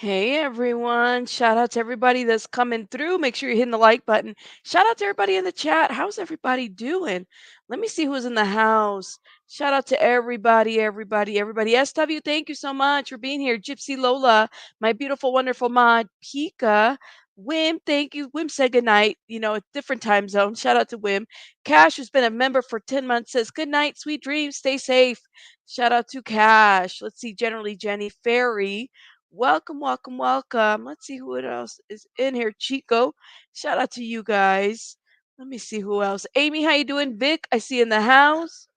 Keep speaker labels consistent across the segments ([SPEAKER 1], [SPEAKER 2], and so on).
[SPEAKER 1] Hey everyone, shout out to everybody that's coming through. Make sure you're hitting the like button. Shout out to everybody in the chat. How's everybody doing? Let me see who's in the house. Shout out to everybody. SW, thank you so much for being here. Gypsy Lola, my beautiful, wonderful mod, Pika. Wim, thank you. Wim said good night. A different time zone. Shout out to Wim. Cash, who's been a member for 10 months, says good night, sweet dreams, stay safe. Shout out to Cash. Let's see, generally Jenny Ferry. Welcome, welcome, welcome. Let's see who else is in here. Chico, shout out to you guys. Let me see who else. Amy, how you doing? Vic, I see in the house.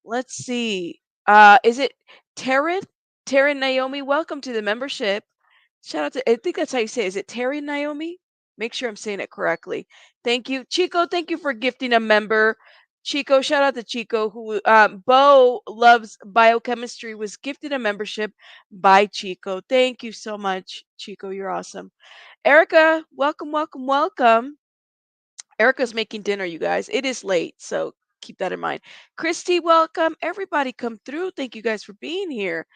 [SPEAKER 1] Let's see. Is it Taryn? Taryn Naomi, welcome to the membership. Shout out to, I think that's how you say it. Is it Taryn Naomi? Make sure I'm saying it correctly. Thank you. Chico, thank you for gifting a member. Chico, shout out to Chico, who Bo loves biochemistry, was gifted a membership by Chico. Thank you so much, Chico. You're awesome. Erica, welcome, welcome, welcome. Erica's making dinner, you guys. It is late, so keep that in mind. Christy, welcome. Everybody come through. Thank you guys for being here.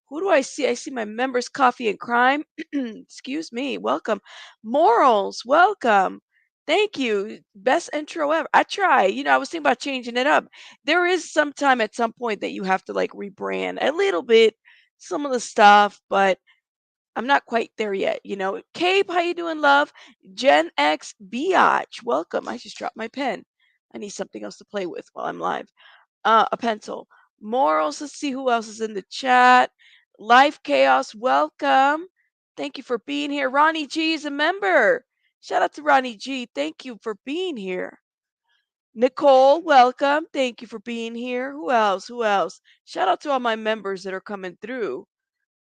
[SPEAKER 1] Who do I see? I see my members, Coffee and Crime. Excuse me. Welcome. Morals, welcome. Thank you. Best intro ever. I try. I was thinking about changing it up. There is some time at some point that you have to like rebrand a little bit some of the stuff, but I'm not quite there yet. Cape, how you doing, love? Gen X Biatch, welcome. I just dropped my pen. I need something else to play with while I'm live. A pencil. Morals, let's see who else is in the chat. Life Chaos, welcome. Thank you for being here. Ronnie G is a member. Shout out to Ronnie G. Thank you for being here. Nicole, welcome. Thank you for being here. Who else? Who else? Shout out to all my members that are coming through.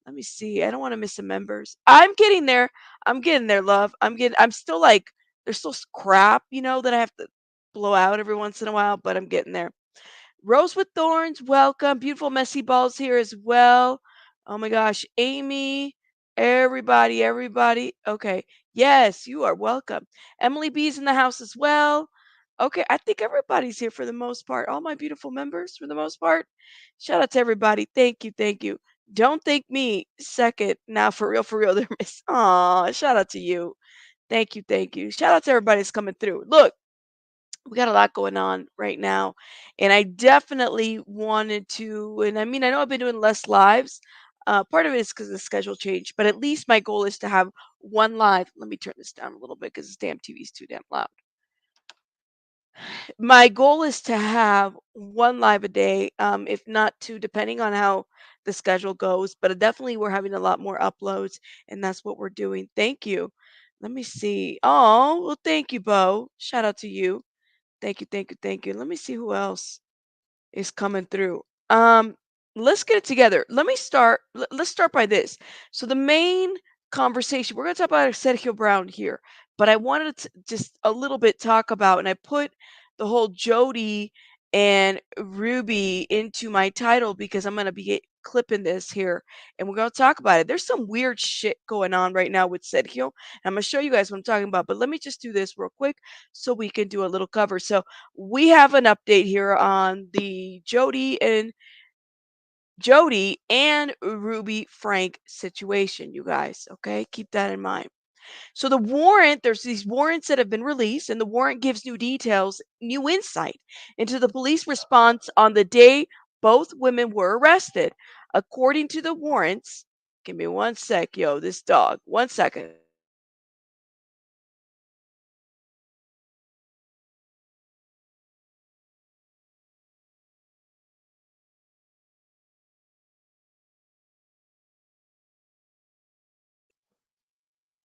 [SPEAKER 1] Let me see. I don't want to miss the members. I'm getting there. I'm getting there, love. I'm still like, there's still crap, that I have to blow out every once in a while, but I'm getting there. Rose with Thorns, welcome. Beautiful Messy Balls here as well. Oh my gosh. Amy, everybody. Okay. Yes, you are welcome. Emily B's in the house as well. Okay, I think everybody's here for the most part. All my beautiful members for the most part. Shout out to everybody. Thank you, thank you. Don't thank me second. Now for real, they're miss. Aw, shout out to you. Thank you, thank you. Shout out to everybody that's coming through. Look, we got a lot going on right now. And I definitely wanted to, and I mean, I know I've been doing less lives. Part of it is because the schedule changed, but at least my goal is to have one live. Let me turn this down a little bit because this damn TV is too damn loud. My goal is to have one live a day, if not two, depending on how the schedule goes. But definitely, we're having a lot more uploads, and that's what we're doing. Thank you. Let me see. Oh, well, thank you, Bo. Shout out to you. Thank you, thank you, thank you. Let me see who else is coming through. Let's get it together. Let me start. Let's start by this. So the main conversation we're going to talk about Sergio Brown here, but I wanted to just a little bit talk about, and I put the whole Jodi and Ruby into my title because I'm going to be clipping this here, and we're going to talk about it. There's some weird shit going on right now with Sergio, and I'm going to show you guys what I'm talking about. But let me just do this real quick so we can do a little cover. So we have an update here on the Jodi and Ruby Frank situation, you guys. Okay, keep that in mind. So there's these warrants that have been released, and the warrant gives new details, new insight into the police response on the day both women were arrested. According to the warrants, give me one sec, yo, this dog. 1 second.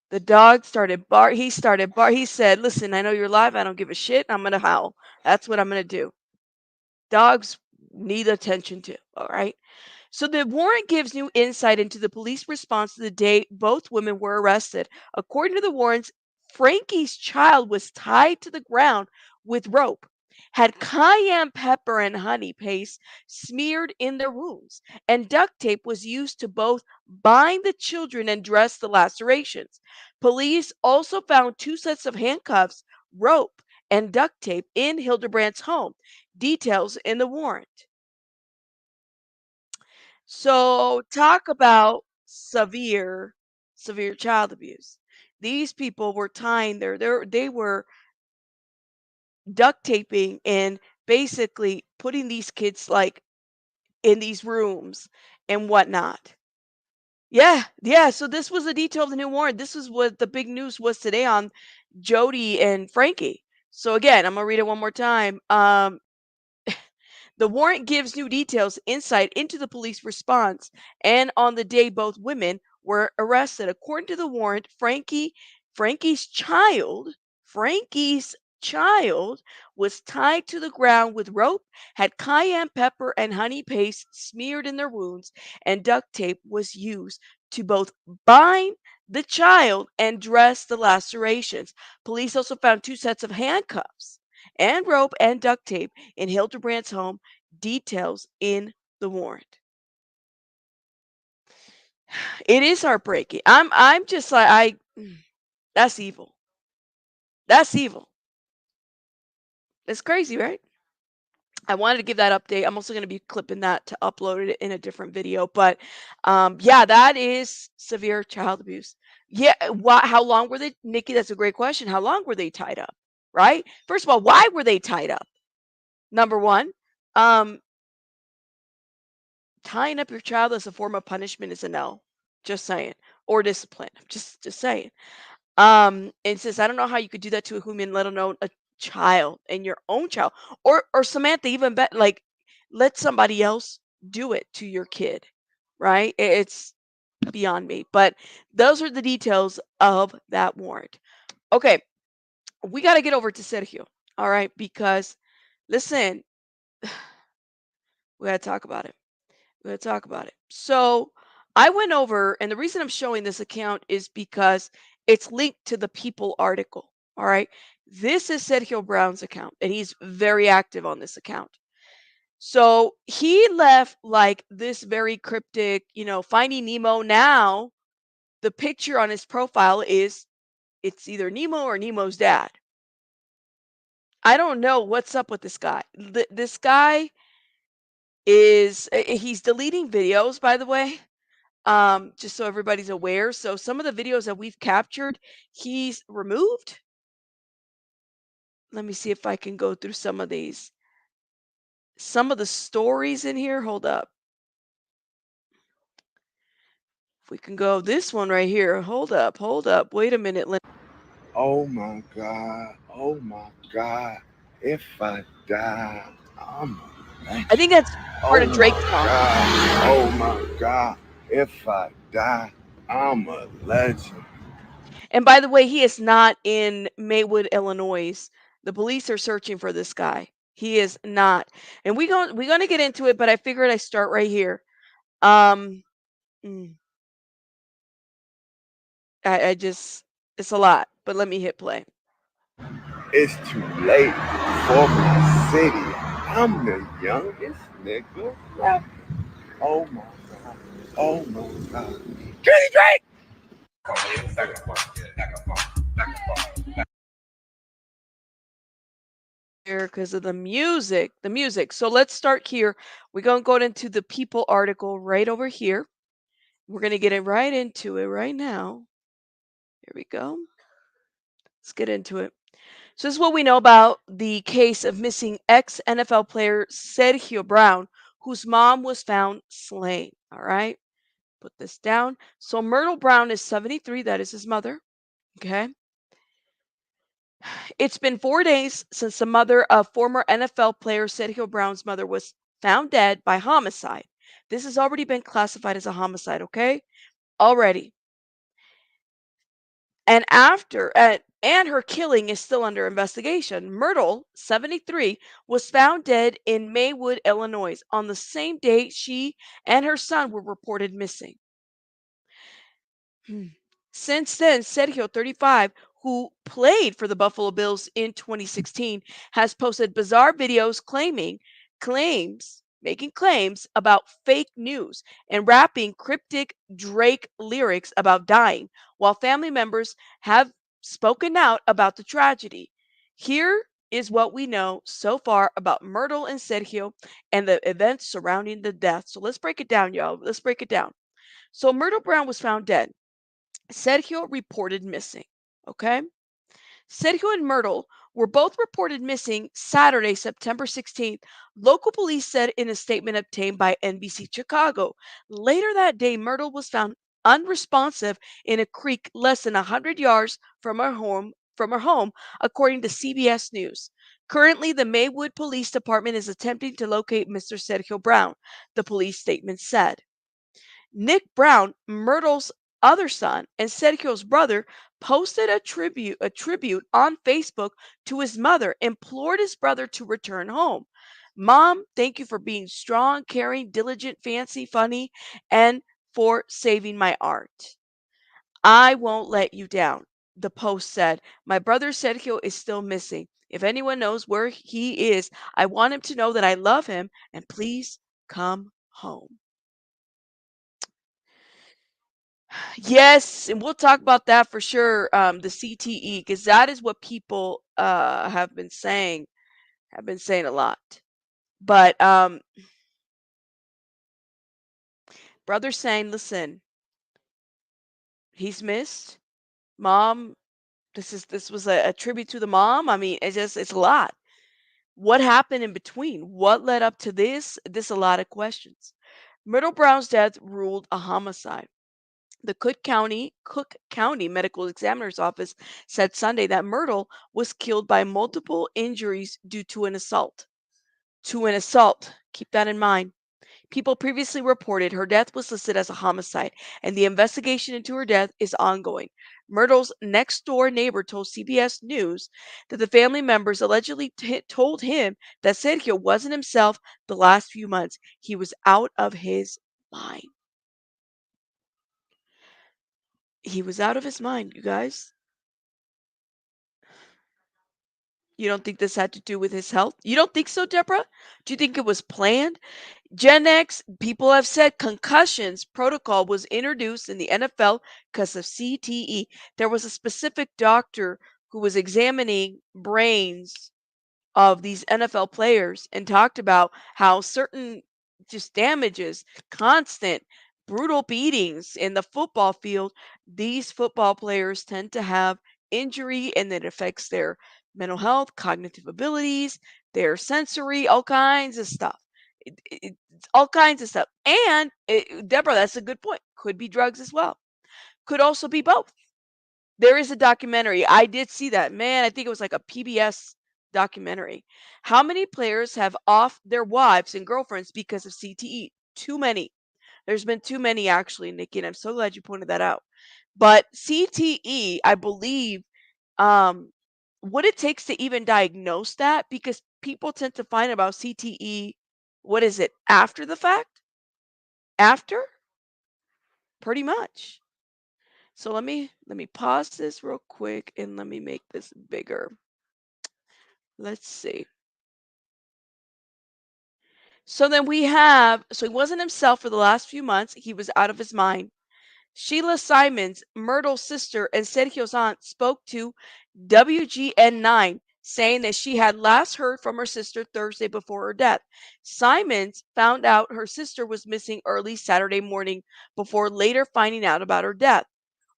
[SPEAKER 1] The dog started he said, "Listen, I know you're live. I don't give a shit. I'm gonna howl. That's what I'm gonna do." Dogs need attention too. All right. So the warrant gives new insight into the police response to the day both women were arrested. According to the warrants, Frankie's child was tied to the ground with rope, had cayenne pepper and honey paste smeared in their wounds, and duct tape was used to both bind the children and dress the lacerations. Police also found two sets of handcuffs, rope, and duct tape in Hildebrandt's home. Details in the warrant. So talk about severe child abuse. These people were tying they were duct taping and basically putting these kids like in these rooms and whatnot. Yeah, yeah. So this was a detail of the new warrant. This is what the big news was today on Jodi and Frankie. So again, I'm gonna read it one more time. The warrant gives new details, insight into the police response, and on the day both women were arrested. According to the warrant, Frankie's child, Frankie's child was tied to the ground with rope, had cayenne pepper and honey paste smeared in their wounds, and duct tape was used to both bind the child and dress the lacerations. Police also found two sets of handcuffs and rope and duct tape in Hildebrandt's home. Details in the warrant. It is heartbreaking. I'm just like that's evil. That's evil. It's crazy, right? I wanted to give that update. I'm also going to be clipping that to upload it in a different video. But yeah, that is severe child abuse. Yeah. How long were they, Nikki? That's a great question. How long were they tied up? Right. First of all, why were they tied up? Number one, um, tying up your child as a form of punishment is a no. Just saying. Or discipline. Just saying. It says, I don't know how you could do that to a human, let alone a child and your own child. Or Samantha, even better, like let somebody else do it to your kid. Right? It's beyond me. But those are the details of that warrant. Okay, we got to get over to Sergio. All right, because listen, we got to talk about it. We're going to talk about it. So I went over, and the reason I'm showing this account is because it's linked to the People article. All right. This is Sergio Brown's account, and he's very active on this account. So he left like this very cryptic, finding Nemo. Now, the picture on his profile is it's either Nemo or Nemo's dad. I don't know what's up with this guy. This guy he's deleting videos, by the way. Just so everybody's aware. So some of the videos that we've captured, he's removed. Let me see if I can go through some of these. Some of the stories in here. Hold up. If we can go this one right here. Hold up. Hold up. Wait a minute.
[SPEAKER 2] Oh my God. Oh my God. If I die, I'm a
[SPEAKER 1] I think
[SPEAKER 2] legend.
[SPEAKER 1] that's part
[SPEAKER 2] Oh
[SPEAKER 1] of
[SPEAKER 2] my
[SPEAKER 1] Drake's song.
[SPEAKER 2] God. Oh my God. If I die, I'm a legend.
[SPEAKER 1] And by the way, he is not in Maywood, Illinois. The police are searching for this guy. He is not. And we're gonna get into it, but I figured I start right here. Um, mm, I just it's a lot, but let me hit play.
[SPEAKER 2] It's too late for my city. I'm the youngest nigga left. Oh my God. Oh my God. Kenny Drake!
[SPEAKER 1] Here because of the music. The music. So let's start here. We're gonna go into the People article right over here. We're gonna get it right into it right now. Here we go. Let's get into it. So this is what we know about the case of missing ex-NFL player Sergio Brown, whose mom was found slain. All right, put this down. So Myrtle Brown is 73. That is his mother. Okay. It's been 4 days since the mother of former NFL player Sergio Brown's mother was found dead by homicide. This has already been classified as a homicide. Okay, already. And her killing is still under investigation. Myrtle, 73, was found dead in Maywood, Illinois, on the same day she and her son were reported missing. Hmm. Since then, Sergio, 35, who played for the Buffalo Bills in 2016, has posted bizarre videos making claims about fake news and rapping cryptic Drake lyrics about dying, while family members have spoken out about the tragedy. Here is what we know so far about Myrtle and Sergio and the events surrounding the death. So let's break it down, y'all. Let's break it down. So Myrtle Brown was found dead. Sergio reported missing. Okay. Sergio and Myrtle were both reported missing Saturday, September 16th, local police said in a statement obtained by NBC Chicago. Later that day, Myrtle was found unresponsive in a creek less than 100 yards from her home, according to CBS News. Currently, the Maywood Police Department is attempting to locate Mr. Sergio Brown, the police statement said. Nick Brown, Myrtle's other son and Sergio's brother, posted a tribute on Facebook to his mother, implored his brother to return home. Mom, thank you for being strong, caring, diligent, fancy, funny, and for saving my art. I won't let you down. The post said, my brother Sergio is still missing. If anyone knows where he is, I want him to know that I love him and please come home. Yes, and we'll talk about that for sure. The CTE, because that is what people have been saying a lot. But brother saying, listen, he's missed. Mom, this was a tribute to the mom. I mean, it's a lot. What happened in between? What led up to this? This a lot of questions. Myrtle Brown's death ruled a homicide. The Cook County Medical Examiner's Office said Sunday that Myrtle was killed by multiple injuries due to an assault. To an assault. Keep that in mind. People previously reported her death was listed as a homicide, and the investigation into her death is ongoing. Myrtle's next door neighbor told CBS News that the family members allegedly told him that Sergio wasn't himself the last few months. He was out of his mind. He was out of his mind, you guys. You don't think this had to do with his health? You don't think so, Deborah? Do you think it was planned? Gen X, people have said concussions protocol was introduced in the NFL because of CTE. There was a specific doctor who was examining brains of these NFL players and talked about how certain just damages, constant brutal beatings in the football field, these football players tend to have injury and it affects their mental health, cognitive abilities, their sensory, all kinds of stuff. It's all kinds of stuff. And Deborah, that's a good point. Could be drugs as well. Could also be both. There is a documentary. I did see that. Man, I think it was like a PBS documentary. How many players have off their wives and girlfriends because of CTE? Too many. There's been too many actually, Nikki, and I'm so glad you pointed that out. But CTE, I believe, um, what it takes to even diagnose that, because people tend to find about CTE, what is it, after the fact? After? Pretty much. So let me pause this real quick and let me make this bigger. Let's see. So then we have, so he wasn't himself for the last few months. He was out of his mind. Sheila Simons, Myrtle's sister and Sergio's aunt, spoke to WGN9, saying that she had last heard from her sister Thursday before her death. Simons found out her sister was missing early Saturday morning before later finding out about her death.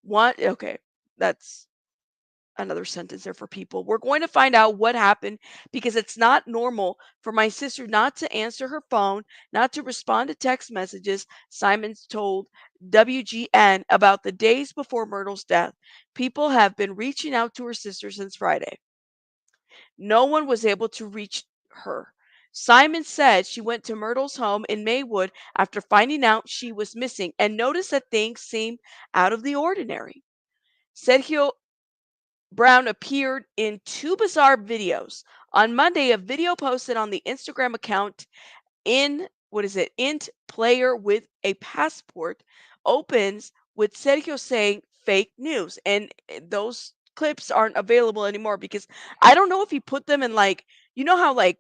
[SPEAKER 1] Okay, that's another sentence there for people. We're going to find out what happened because it's not normal for my sister not to answer her phone, not to respond to text messages, Simons told WGN about the days before Myrtle's death. People have been reaching out to her sister since Friday. No one was able to reach her. Simon said she went to Myrtle's home in Maywood after finding out she was missing and noticed that things seemed out of the ordinary. Sergio Brown appeared in two bizarre videos. On Monday, a video posted on the Instagram account in what is it? Int player with a passport opens with Sergio saying fake news. And those clips aren't available anymore because I don't know if he put them in, like, you know how like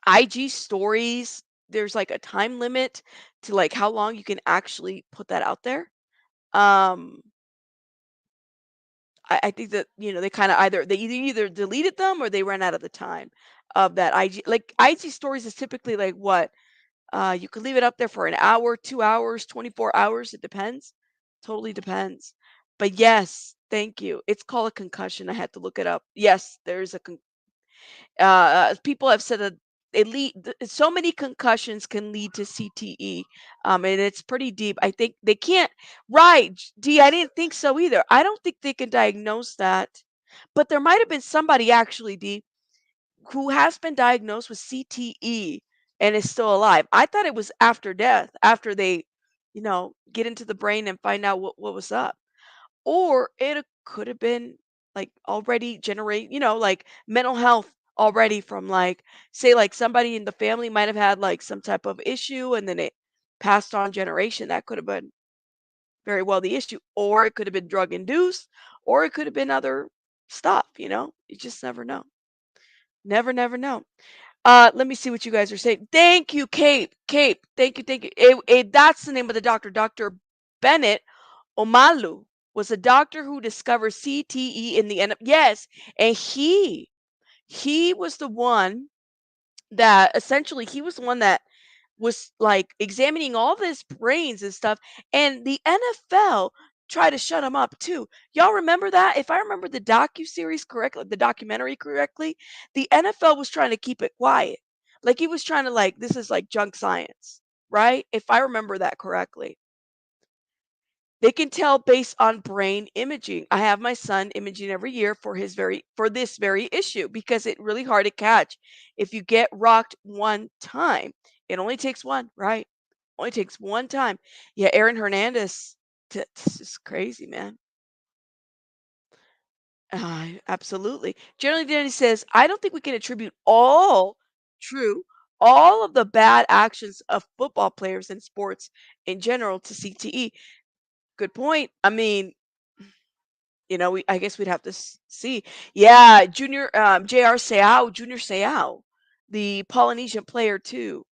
[SPEAKER 1] IG stories, there's like a time limit to like how long you can actually put that out there. Um I think that, they kind of either deleted them or they ran out of the time of that IG. Like IG stories is typically like what? You could leave it up there for an hour, 2 hours, 24 hours. It depends. Totally depends. But yes, thank you. It's called a concussion. I had to look it up. Yes, there's people have said that so many concussions can lead to CTE, and it's pretty deep. I think they can't. Right, D. I didn't think so either. I don't think they can diagnose that, but there might have been somebody actually, D, who has been diagnosed with CTE and is still alive. I thought it was after death, after they, get into the brain and find out what was up. Or it could have been like already generate, like mental health already from, like, say like somebody in the family might have had like some type of issue and then it passed on generation. That could have been very well the issue. Or it could have been drug induced, or it could have been other stuff, You just never know. Never, never know. Let me see what you guys are saying. Thank you, Cape. Cape. Thank you, thank you. That's the name of the doctor. Dr. Bennett Omalu was a doctor who discovered CTE in the end. Yes, and he was the one that essentially he was the one that was like examining all of his brains and stuff, and the NFL tried to shut him up too. Y'all remember that? If I remember the docu-series correctly, the documentary correctly, the NFL was trying to keep it quiet. Like he was trying to, like, this is like junk science, right? If I remember that correctly. They can tell based on brain imaging. I have my son imaging every year for this very issue because it's really hard to catch. If you get rocked one time, it only takes one, right? Only takes one time. Yeah, Aaron Hernandez. This is crazy, man. Absolutely. Generally, Danny says, I don't think we can attribute true, all of the bad actions of football players in sports in general to CTE. Good point. I mean, I guess we'd have to see. Yeah, Jr. Seau, Junior Seau, the Polynesian player too.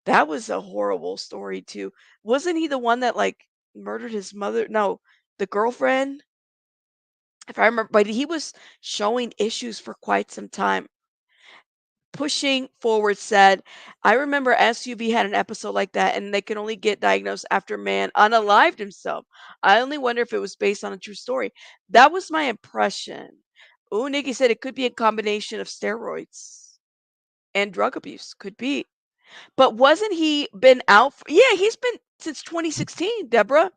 [SPEAKER 1] That was a horrible story too. Wasn't he the one that like murdered his mother? No, the girlfriend, if I remember. But he was showing issues for quite some time. Pushing Forward said, I remember SUV had an episode like that, and they could only get diagnosed after man unalived himself. I only wonder if it was based on a true story. That was my impression. Ooh, Nikki said it could be a combination of steroids and drug abuse. Could be. But wasn't he been out? Yeah, he's been since 2016, Deborah.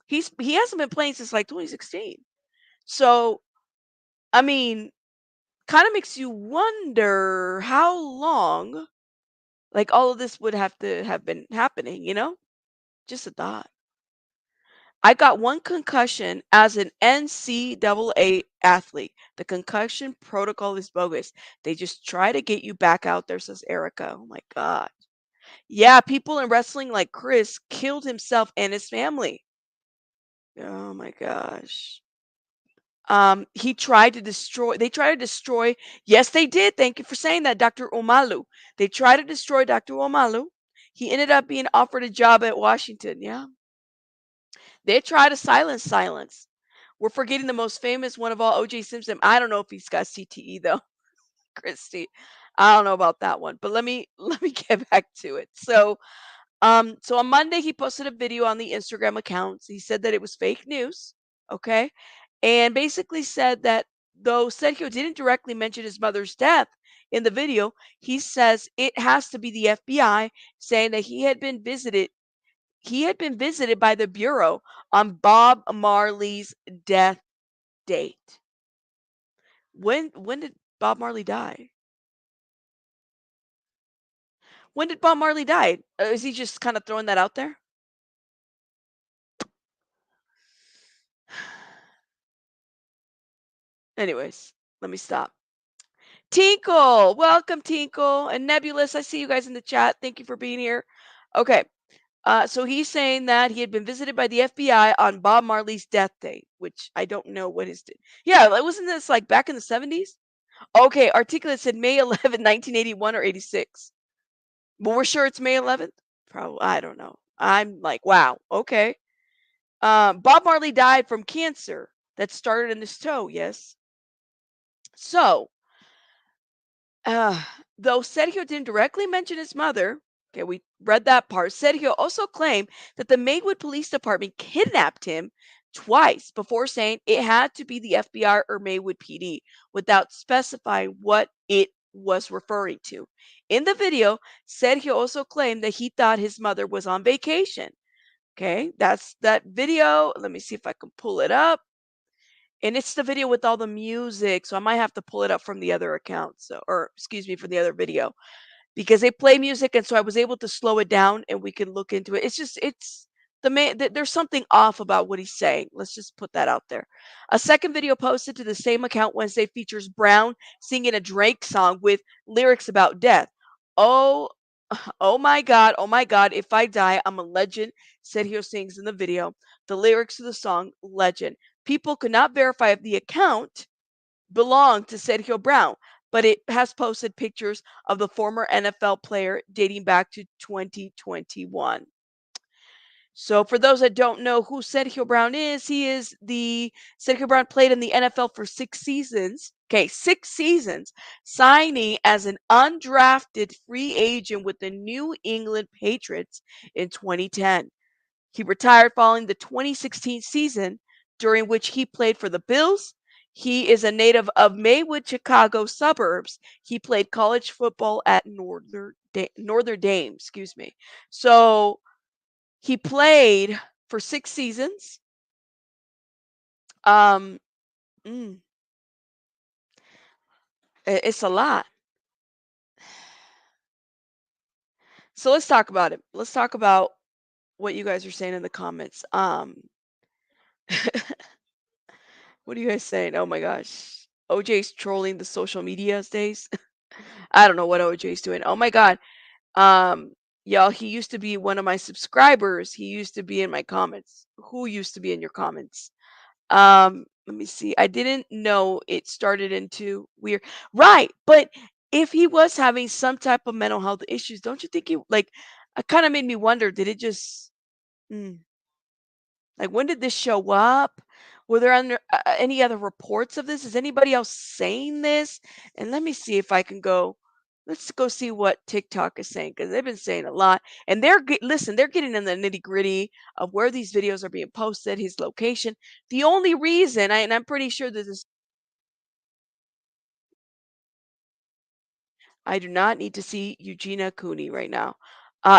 [SPEAKER 1] He hasn't been playing since like 2016. So, I mean, kind of makes you wonder how long, like, all of this would have to have been happening, you know? Just a thought. I got one concussion as an NCAA athlete. The concussion protocol is bogus. They just try to get you back out there, says Erica. Oh my God. Yeah, people in wrestling like Chris killed himself and his family. Oh my gosh. He tried to destroy, they tried to destroy, yes, they did. Thank you for saying that, Dr. Omalu. They tried to destroy Dr. Omalu. He ended up being offered a job at Washington. Yeah. They tried to silence. We're forgetting the most famous one of all, O.J. Simpson. I don't know if he's got CTE though, Christy. I don't know about that one, but let me get back to it. So on Monday he posted a video on the Instagram accounts. He said that it was fake news, okay? And basically said that though Sergio didn't directly mention his mother's death in the video, he says it has to be the FBI, saying that he had been visited by the bureau on Bob Marley's death date. When did Bob Marley die? When did Bob Marley die? Is he just kind of throwing that out there? Anyways, let me stop. Tinkle, welcome Tinkle and Nebulous. I see you guys in the chat. Thank you for being here. Okay, so he's saying that he had been visited by the FBI on Bob Marley's death date, which I don't know what his. Yeah, wasn't this like back in the 70s? Okay, Articulate said May 11th, 1981 or 86. But we're sure it's May 11th? Probably, I don't know. I'm like, wow, okay. Bob Marley died from cancer that started in his toe, yes. So, uh, though Sergio didn't directly mention his mother, okay, we read that part. Sergio also claimed that the Maywood Police Department kidnapped him twice before saying it had to be the FBI or Maywood PD without specifying what it was referring to. In the video, Sergio also claimed that he thought his mother was on vacation. Okay, that's that video. Let me see if I can pull it up. And it's the video with all the music, so I might have to pull it up from the other account. So, or excuse me, from the other video because they play music, and so I was able to slow it down, and we can look into it. It's just it's the main. There's something off about what he's saying. Let's just put that out there. A second video posted to the same account Wednesday features Brown singing a Drake song with lyrics about death. Oh, oh my God! If I die, I'm a legend. Sergio sings in the video. The lyrics of the song "Legend." People could not verify if the account belonged to Sergio Brown, but it has posted pictures of the former NFL player dating back to 2021. So, for those that don't know who Sergio Brown is, he is the Sergio Brown played in the NFL for 6 seasons. Okay, 6 seasons, signing as an undrafted free agent with the New England Patriots in 2010. He retired following the 2016 season, during which he played for the Bills. He is a native of Maywood, Chicago suburbs. He played college football at Northern Dame, excuse me. So he played for 6 seasons. Um, mm, it's a lot. So let's talk about it. Let's talk about what you guys are saying in the comments. What are you guys saying? Oh my gosh. OJ's trolling the social media days. I don't know what OJ's doing. Oh my God. Um, y'all, he used to be one of my subscribers. He used to be in my comments. Who used to be in your comments? Let me see. I didn't know it started into weird. Right, but if he was having some type of mental health issues, don't you think it kind of made me wonder, did it just mm, like, when did this show up? Were there any other reports of this? Is anybody else saying this? And let me see if I can go. Let's go see what TikTok is saying because they've been saying a lot. And listen, they're getting in the nitty gritty of where these videos are being posted, his location. The only reason, and I'm pretty sure that this, I do not need to see Eugenia Cooney right now.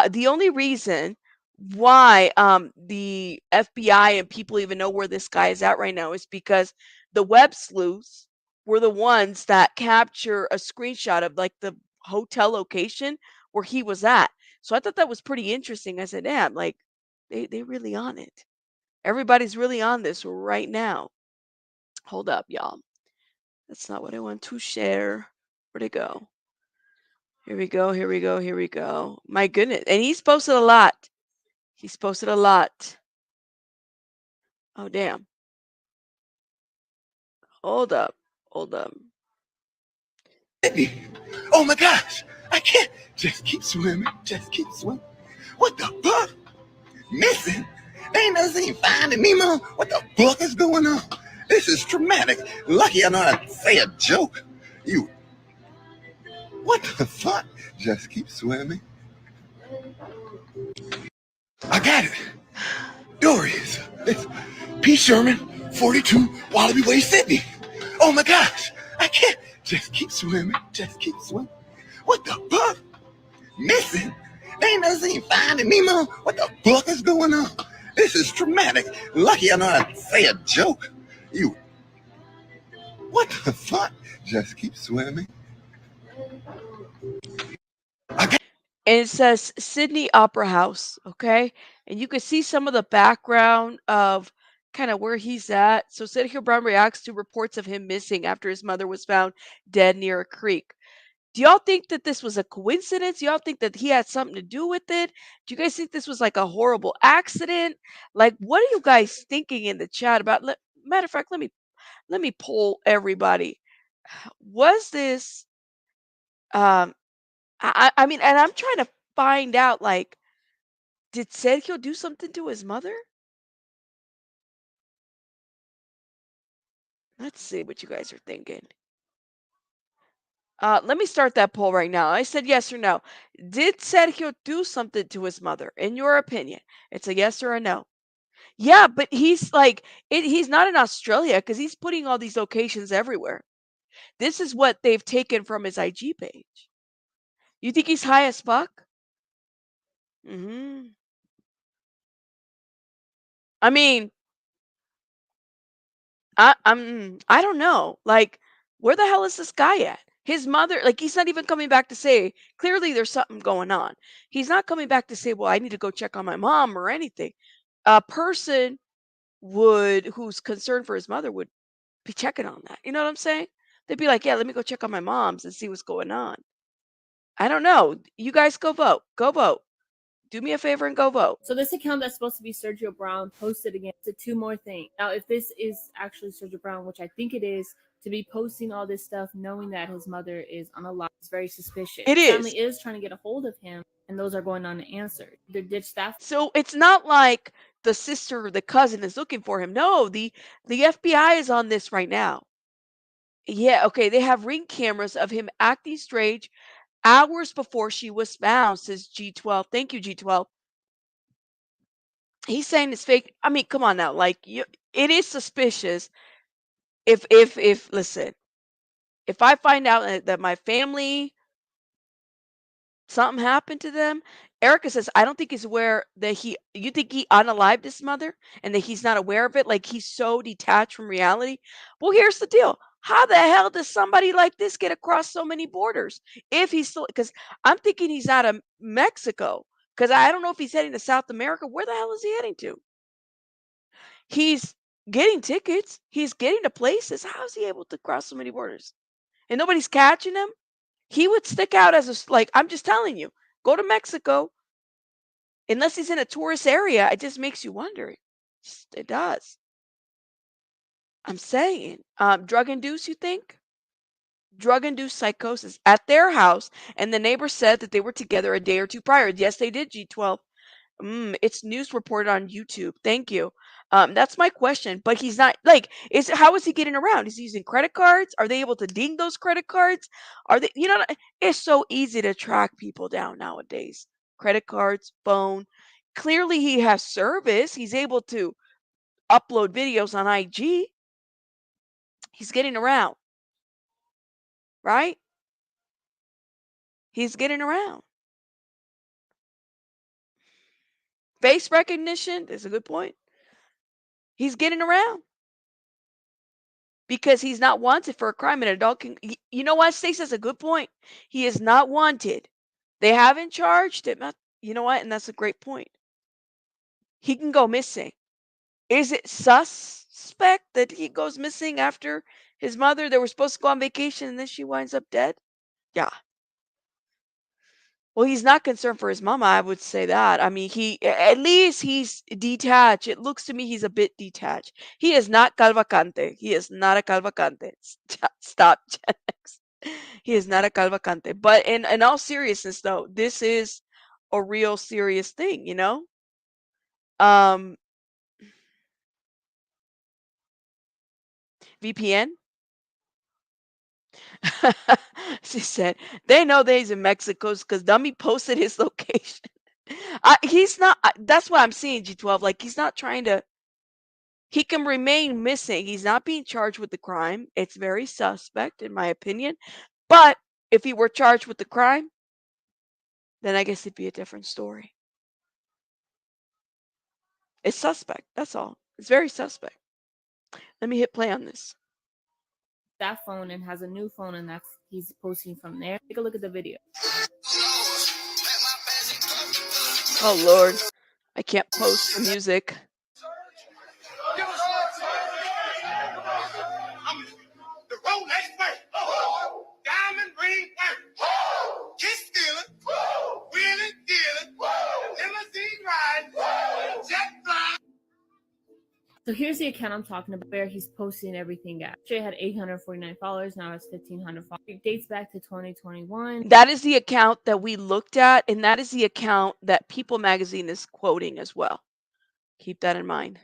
[SPEAKER 1] The only reason why the FBI and people even know where this guy is at right now is because the web sleuths. were the ones that capture a screenshot of like the hotel location where he was at. So I thought that was pretty interesting. I said, damn, like they really on it. Everybody's really on this right now. Hold up, y'all. That's not what I want to share. Where'd it go? Here we go, here we go, here we go. My goodness. And he's posted a lot. He's posted a lot. Oh, damn. Hold up. Hold up.
[SPEAKER 2] Oh my gosh, I can't. Just keep swimming, just keep swimming. What the fuck? Missing? They ain't never seen Finding Nemo. What the fuck is going on? This is traumatic. Lucky I know how to say a joke. You, what the fuck? Just keep swimming. I got it. Dory's. It's P. Sherman, 42, Wallaby Way, Sydney. Oh my gosh, I can't. Just keep swimming, just keep swimming. What the fuck? Missing? They ain't never seen Finding Nemo. What the fuck is going on? This is traumatic. Lucky I know how to say a joke. You, what the fuck? Just keep swimming.
[SPEAKER 1] And it says Sydney Opera House, okay? And you can see some of the background of kind of where he's at. So Sergio Brown reacts to reports of him missing after his mother was found dead near a creek. Do y'all think that this was a coincidence? Do y'all think that he had something to do with it? Do you guys think this was like a horrible accident? Like, what are you guys thinking in the chat about? Matter of fact, let me poll everybody. Was this I mean, and I'm trying to find out, like, did Sergio do something to his mother? Let's see what you guys are thinking. Let me start that poll right now. I said yes or no. Did Sergio do something to his mother? In your opinion, it's a yes or a no. Yeah, but he's like, he's not in Australia because he's putting all these locations everywhere. This is what they've taken from his IG page. You think he's high as fuck? Hmm. I mean, I don't know. Like, where the hell is this guy at? His mother, like, he's not even coming back to say, clearly there's something going on. He's not coming back to say, well, I need to go check on my mom or anything. A person who's concerned for his mother would be checking on that. You know what I'm saying? They'd be like, yeah, let me go check on my mom's and see what's going on. I don't know. You guys go vote. Go vote. Do me a favor and go vote.
[SPEAKER 3] So this account that's supposed to be Sergio Brown posted again to two more things. Now, if this is actually Sergio Brown, which I think it is, to be posting all this stuff, knowing that his mother is unalive, is very suspicious.
[SPEAKER 1] It
[SPEAKER 3] His
[SPEAKER 1] is.
[SPEAKER 3] family is trying to get a hold of him, and those are going unanswered. Either ditch that.
[SPEAKER 1] So it's not like the sister or the cousin is looking for him. No, the FBI is on this right now. Yeah, okay, they have ring cameras of him acting strange hours before she was found, says G12. Thank you, G12. He's saying it's fake. I mean, come on now. Like, it is suspicious if listen, if I find out that my family something happened to them. Erica says, I don't think he's aware that you think he unalived his mother and that he's not aware of it. Like he's so detached from reality. Well, here's the deal. How the hell does somebody like this get across so many borders? If he's still, because I'm thinking he's out of Mexico, because I don't know if he's heading to South America. Where the hell is he heading to? He's getting tickets, he's getting to places. How is he able to cross so many borders? And nobody's catching him? He would stick out as like, I'm just telling you, go to Mexico. Unless he's in a tourist area, it just makes you wonder. It does. I'm saying, drug induced, you think? Drug induced psychosis at their house, and the neighbor said that they were together a day or two prior. Yes, they did, G12. It's news reported on YouTube. Thank you. That's my question. But he's not like how is he getting around? Is he using credit cards? Are they able to ding those credit cards? Are they it's so easy to track people down nowadays. Credit cards, phone. Clearly he has service. He's able to upload videos on IG. He's getting around, right? He's getting around. Face recognition is a good point. He's getting around. because he's not wanted for a crime. An adult can. You know what? Stacey has a good point. He is not wanted. They haven't charged him. You know what? And that's a great point. He can go missing. Is it suspect that he goes missing after his mother? They were supposed to go on vacation and then she winds up dead? Yeah. Well, he's not concerned for his mama, I would say that. I mean, at least he's detached. It looks to me he's a bit detached. He is not Calvacante. He is not a Calvacante. Stop, Gen X. He is not a Calvacante. But in all seriousness, though, this is a real serious thing, you know? Um, VPN? She said, they know that he's in Mexico because Dummy posted his location. He's not, that's what I'm seeing, G12. Like, he's not trying to, he can remain missing. He's not being charged with the crime. It's very suspect, in my opinion. But if he were charged with the crime, then I guess it'd be a different story. It's suspect. That's all. It's very suspect. Let me hit play on this.
[SPEAKER 3] That phone and has a new phone, and that's he's posting from there. Take a look at the video.
[SPEAKER 1] Oh, Lord. I can't post the music.
[SPEAKER 2] The Rolex work, diamond ring work, kiss stealing, wheeling dealing, limousine riding, jet flying.
[SPEAKER 3] So here's the account I'm talking about where he's posting everything at. It had 849 followers. Now it's 1,500 followers. It dates back to 2021.
[SPEAKER 1] That is the account that we looked at, and that is the account that People Magazine is quoting as well. Keep that in mind.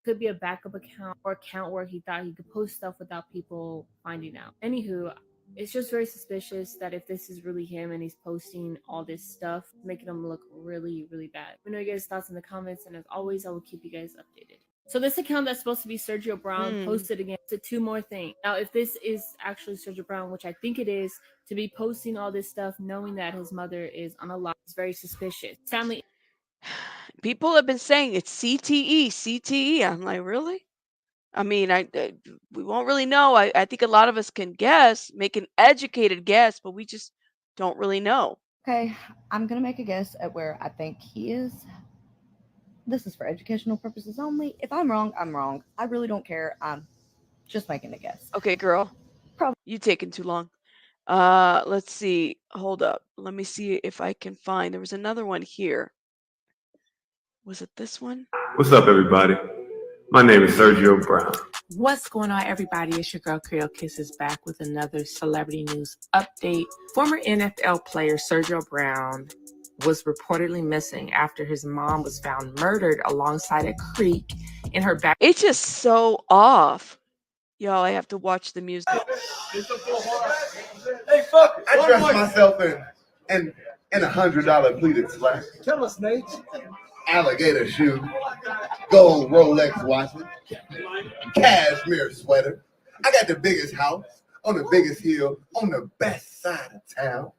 [SPEAKER 3] Could be a backup account or account where he thought he could post stuff without people finding out. Anywho, it's just very suspicious that if this is really him and he's posting all this stuff, making him look really, really bad. Let me know your guys' thoughts in the comments, and as always, I will keep you guys updated. So this account that's supposed to be Sergio Brown posted again to two more things. Now, if this is actually Sergio Brown, which I think it is, to be posting all this stuff knowing that his mother is unalive is very suspicious. Family.
[SPEAKER 1] People have been saying it's CTE, CTE. I'm like, really? I mean, we won't really know. I think a lot of us can guess, make an educated guess, but we just don't really know.
[SPEAKER 4] Okay, I'm going to make a guess at where I think he is. This is for educational purposes only. If I'm wrong, I'm wrong. I really don't care. I'm just making a guess.
[SPEAKER 1] Okay, girl.
[SPEAKER 4] Probably.
[SPEAKER 1] You taking too long. Let's see. Hold up. Let me see if I can find. There was another one here. Was it this one?
[SPEAKER 5] What's up, everybody? My name is Sergio Brown.
[SPEAKER 6] What's going on, everybody? It's your girl Creole Kisses back with another celebrity news update. Former NFL player Sergio Brown was reportedly missing after his mom was found murdered alongside a creek in her back.
[SPEAKER 1] It's just so off. Y'all, I have to watch the music.
[SPEAKER 2] Hey, fuck! I dressed myself in $100 pleated slacks.
[SPEAKER 7] Tell us, Nate.
[SPEAKER 2] Alligator shoes, gold Rolex watches, cashmere sweater. I got the biggest house on the biggest hill on the best side of town.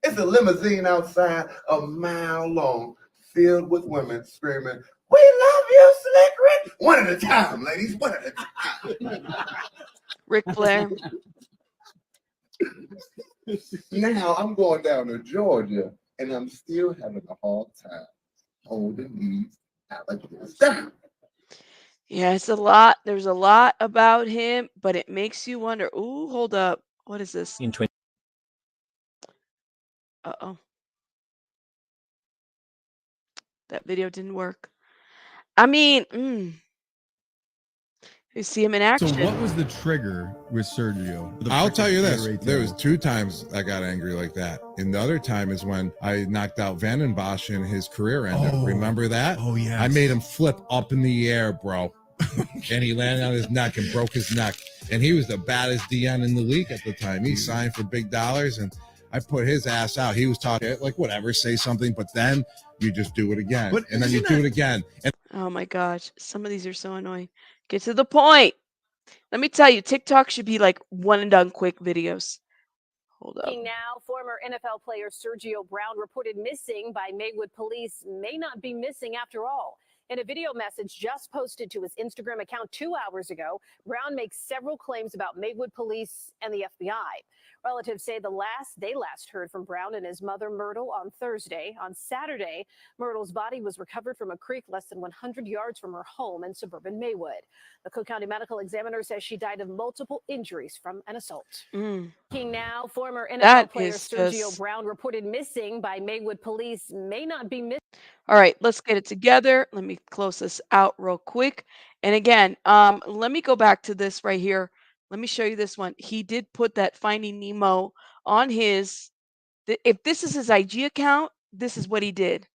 [SPEAKER 2] It's a limousine outside a mile long, filled with women screaming, "We love you, Slick Rick!" One at a time, ladies, one at a time.
[SPEAKER 1] Ric Flair.
[SPEAKER 2] Now I'm going down to Georgia, and I'm still having a hard time holding these alligators down.
[SPEAKER 1] Yeah, it's a lot. There's a lot about him, but it makes you wonder. Ooh, hold up. What is this? Uh-oh. That video didn't work. I mean, you see him in action.
[SPEAKER 8] So what was the trigger with Sergio?
[SPEAKER 9] I'll tell you this. There was 2 times I got angry like that. And the other time is when I knocked out Van Bosch and his career ended. Remember that?
[SPEAKER 8] Oh, yeah.
[SPEAKER 9] I made him flip up in the air, bro. And he landed on his neck and broke his neck. And he was the baddest DN in the league at the time. He signed for big dollars, and I put his ass out. He was talking like, whatever, say something, but then you just do it again. And then you do it again. And
[SPEAKER 1] oh my gosh, some of these are so annoying. Get to the point. Let me tell you, TikTok should be like one and done quick videos. Hold up.
[SPEAKER 10] Now, former NFL player Sergio Brown reported missing by Maywood police may not be missing after all.
[SPEAKER 7] In a video message just posted to his Instagram account 2 hours ago, Brown makes several claims about Maywood police and the FBI. Relatives say they last heard from Brown and his mother, Myrtle, on Thursday. On Saturday, Myrtle's body was recovered from a creek less than 100 yards from her home in suburban Maywood. The Cook County Medical Examiner says she died of multiple injuries from an assault. Now, former NFL
[SPEAKER 1] That
[SPEAKER 7] player
[SPEAKER 1] is
[SPEAKER 7] Sergio
[SPEAKER 1] just.
[SPEAKER 7] Brown reported missing by Maywood police may not be missing.
[SPEAKER 1] All right, let's get it together. Let me close this out real quick. And again, let me go back to this right here. Let me show you this one. He did put that Finding Nemo on his. If this is his IG account, this is what he did.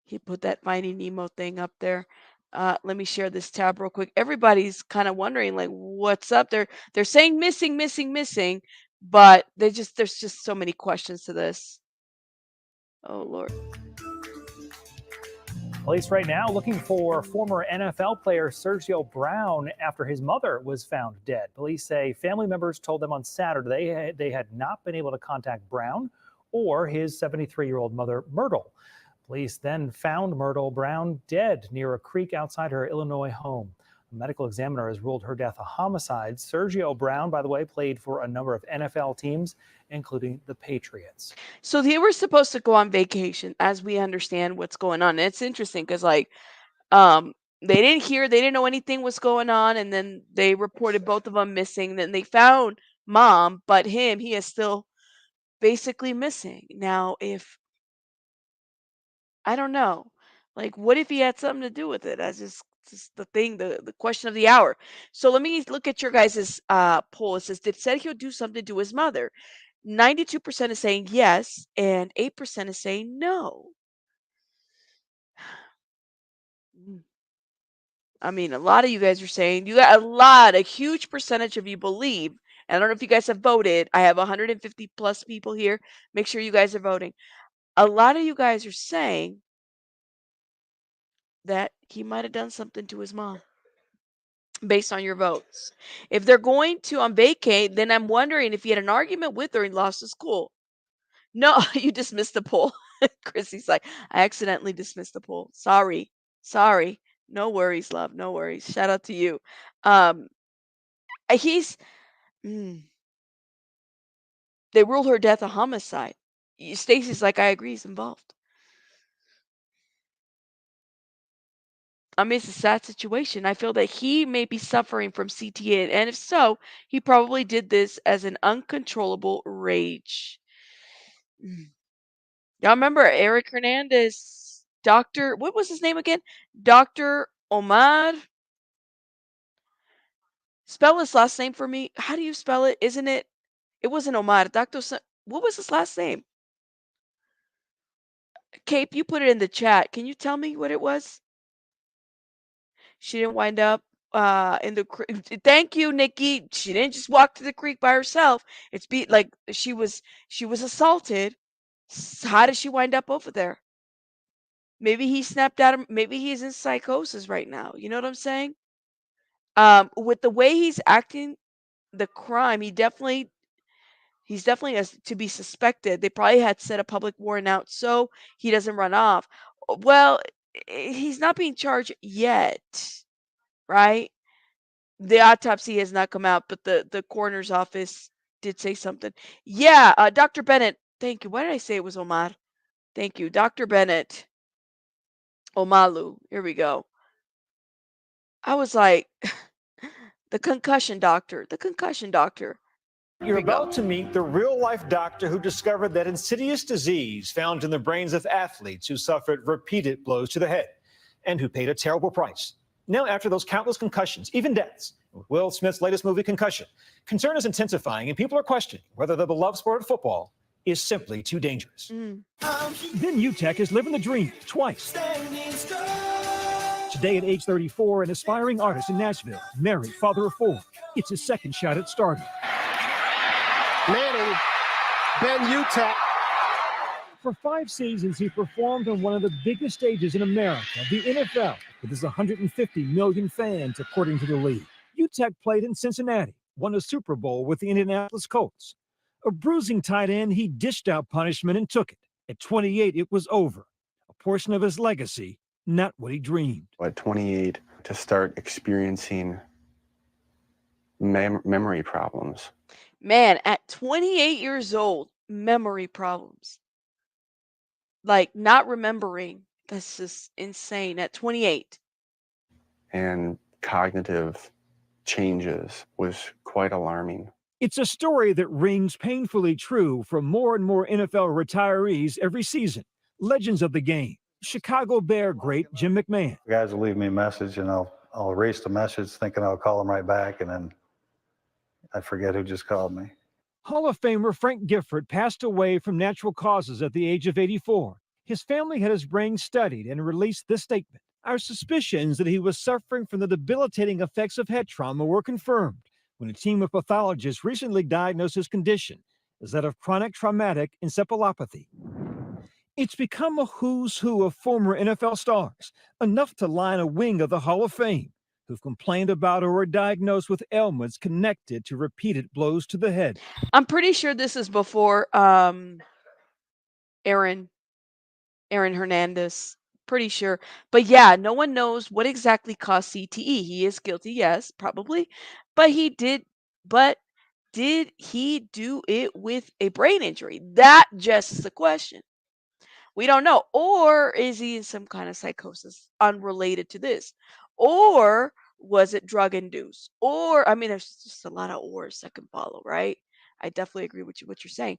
[SPEAKER 1] He put that Finding Nemo thing up there. Let me share this tab real quick. Everybody's kind of wondering, like, what's up there? They're saying missing, missing, missing, but there's just so many questions to this. Oh Lord.
[SPEAKER 10] Police right now looking for former NFL player Sergio Brown after his mother was found dead. Police say family members told them on Saturday they had not been able to contact Brown or his 73-year-old mother, Myrtle. Police then found Myrtle Brown dead near a creek outside her Illinois home. A medical examiner has ruled her death a homicide. Sergio Brown, by the way, played for a number of NFL teams, including the Patriots.
[SPEAKER 1] So they were supposed to go on vacation, as we understand what's going on. And it's interesting because, like, they didn't know anything was going on, and then they reported both of them missing. Then they found mom, but he is still basically missing. Now, if I don't know, like, what if he had something to do with it? That's just the thing, the question of the hour. So let me look at your guys' poll. It says, did Sergio do something to his mother? 92% is saying yes, and 8% is saying no. I mean, a lot of you guys are saying, you got a huge percentage of you believe. And I don't know if you guys have voted. I have 150 plus people here. Make sure you guys are voting. A lot of you guys are saying that he might have done something to his mom based on your votes. If they're going to on vacate, then I'm wondering if he had an argument with her and lost his cool. No, you dismissed the poll. Chrissy's like, I accidentally dismissed the poll. Sorry. No worries, love. No worries. Shout out to you. He's they ruled her death a homicide. Stacy's like, I agree, he's involved. I mean, it's a sad situation. I feel that he may be suffering from CTE, and if so, he probably did this as an uncontrollable rage. Y'all remember Eric Hernandez, Dr. What was his name again? Dr. Omar. Spell his last name for me. How do you spell it? Isn't it? It wasn't Omar. What was his last name? Cape, you put it in the chat. Can you tell me what it was? She didn't wind up in the creek. Thank you, Nikki. She didn't just walk to the creek by herself. It's like she was assaulted. How did she wind up over there? Maybe he snapped out of, maybe he's in psychosis right now. You know what I'm saying? With the way he's acting, the crime, he's definitely to be suspected. They probably had set a public warrant out so he doesn't run off. Well, he's not being charged yet, right? The autopsy has not come out, but the coroner's office did say something. Yeah, Dr. Bennett. Thank you. Why did I say it was Omar? Thank you, Dr. Bennett. Omalu. Here we go. I was like, the concussion doctor. The concussion doctor.
[SPEAKER 11] You're about to meet the real-life doctor who discovered that insidious disease found in the brains of athletes who suffered repeated blows to the head and who paid a terrible price. Now, after those countless concussions, even deaths, with Will Smith's latest movie, Concussion, concern is intensifying and people are questioning whether the beloved sport of football is simply too dangerous.
[SPEAKER 12] Then UTech is living the dream twice. Today at age 34, an aspiring artist in Nashville, married, father of 4, gets his second shot at stardom.
[SPEAKER 13] Manning, Ben UTech.
[SPEAKER 12] For 5 seasons, he performed on one of the biggest stages in America, the NFL, with his 150 million fans, according to the league. UTech played in Cincinnati, won a Super Bowl with the Indianapolis Colts. A bruising tight end, he dished out punishment and took it. At 28, it was over. A portion of his legacy, not what he dreamed.
[SPEAKER 14] At 28, to start experiencing memory problems.
[SPEAKER 1] Man, at 28 years old, memory problems. Like not remembering. That's just insane at 28.
[SPEAKER 14] And cognitive changes was quite alarming.
[SPEAKER 12] It's a story that rings painfully true for more and more NFL retirees every season. Legends of the game. Chicago Bear great Jim McMahon.
[SPEAKER 15] Guys will leave me a message, and I'll erase the message thinking I'll call them right back, and then I forget who just called me.
[SPEAKER 12] Hall of Famer Frank Gifford passed away from natural causes at the age of 84. His family had his brain studied and released this statement. Our suspicions that he was suffering from the debilitating effects of head trauma were confirmed when a team of pathologists recently diagnosed his condition as that of chronic traumatic encephalopathy. It's become a who's who of former NFL stars, enough to line a wing of the Hall of Fame, who've complained about or were diagnosed with ailments connected to repeated blows to the head.
[SPEAKER 1] I'm pretty sure this is before Aaron Hernandez. Pretty sure. But yeah, no one knows what exactly caused CTE. He is guilty, yes, probably. But did he do it with a brain injury? That just is the question. We don't know. Or is he in some kind of psychosis unrelated to this? Or was it drug induced? Or, I mean, there's just a lot of ors that can follow, right? I definitely agree with what you're saying.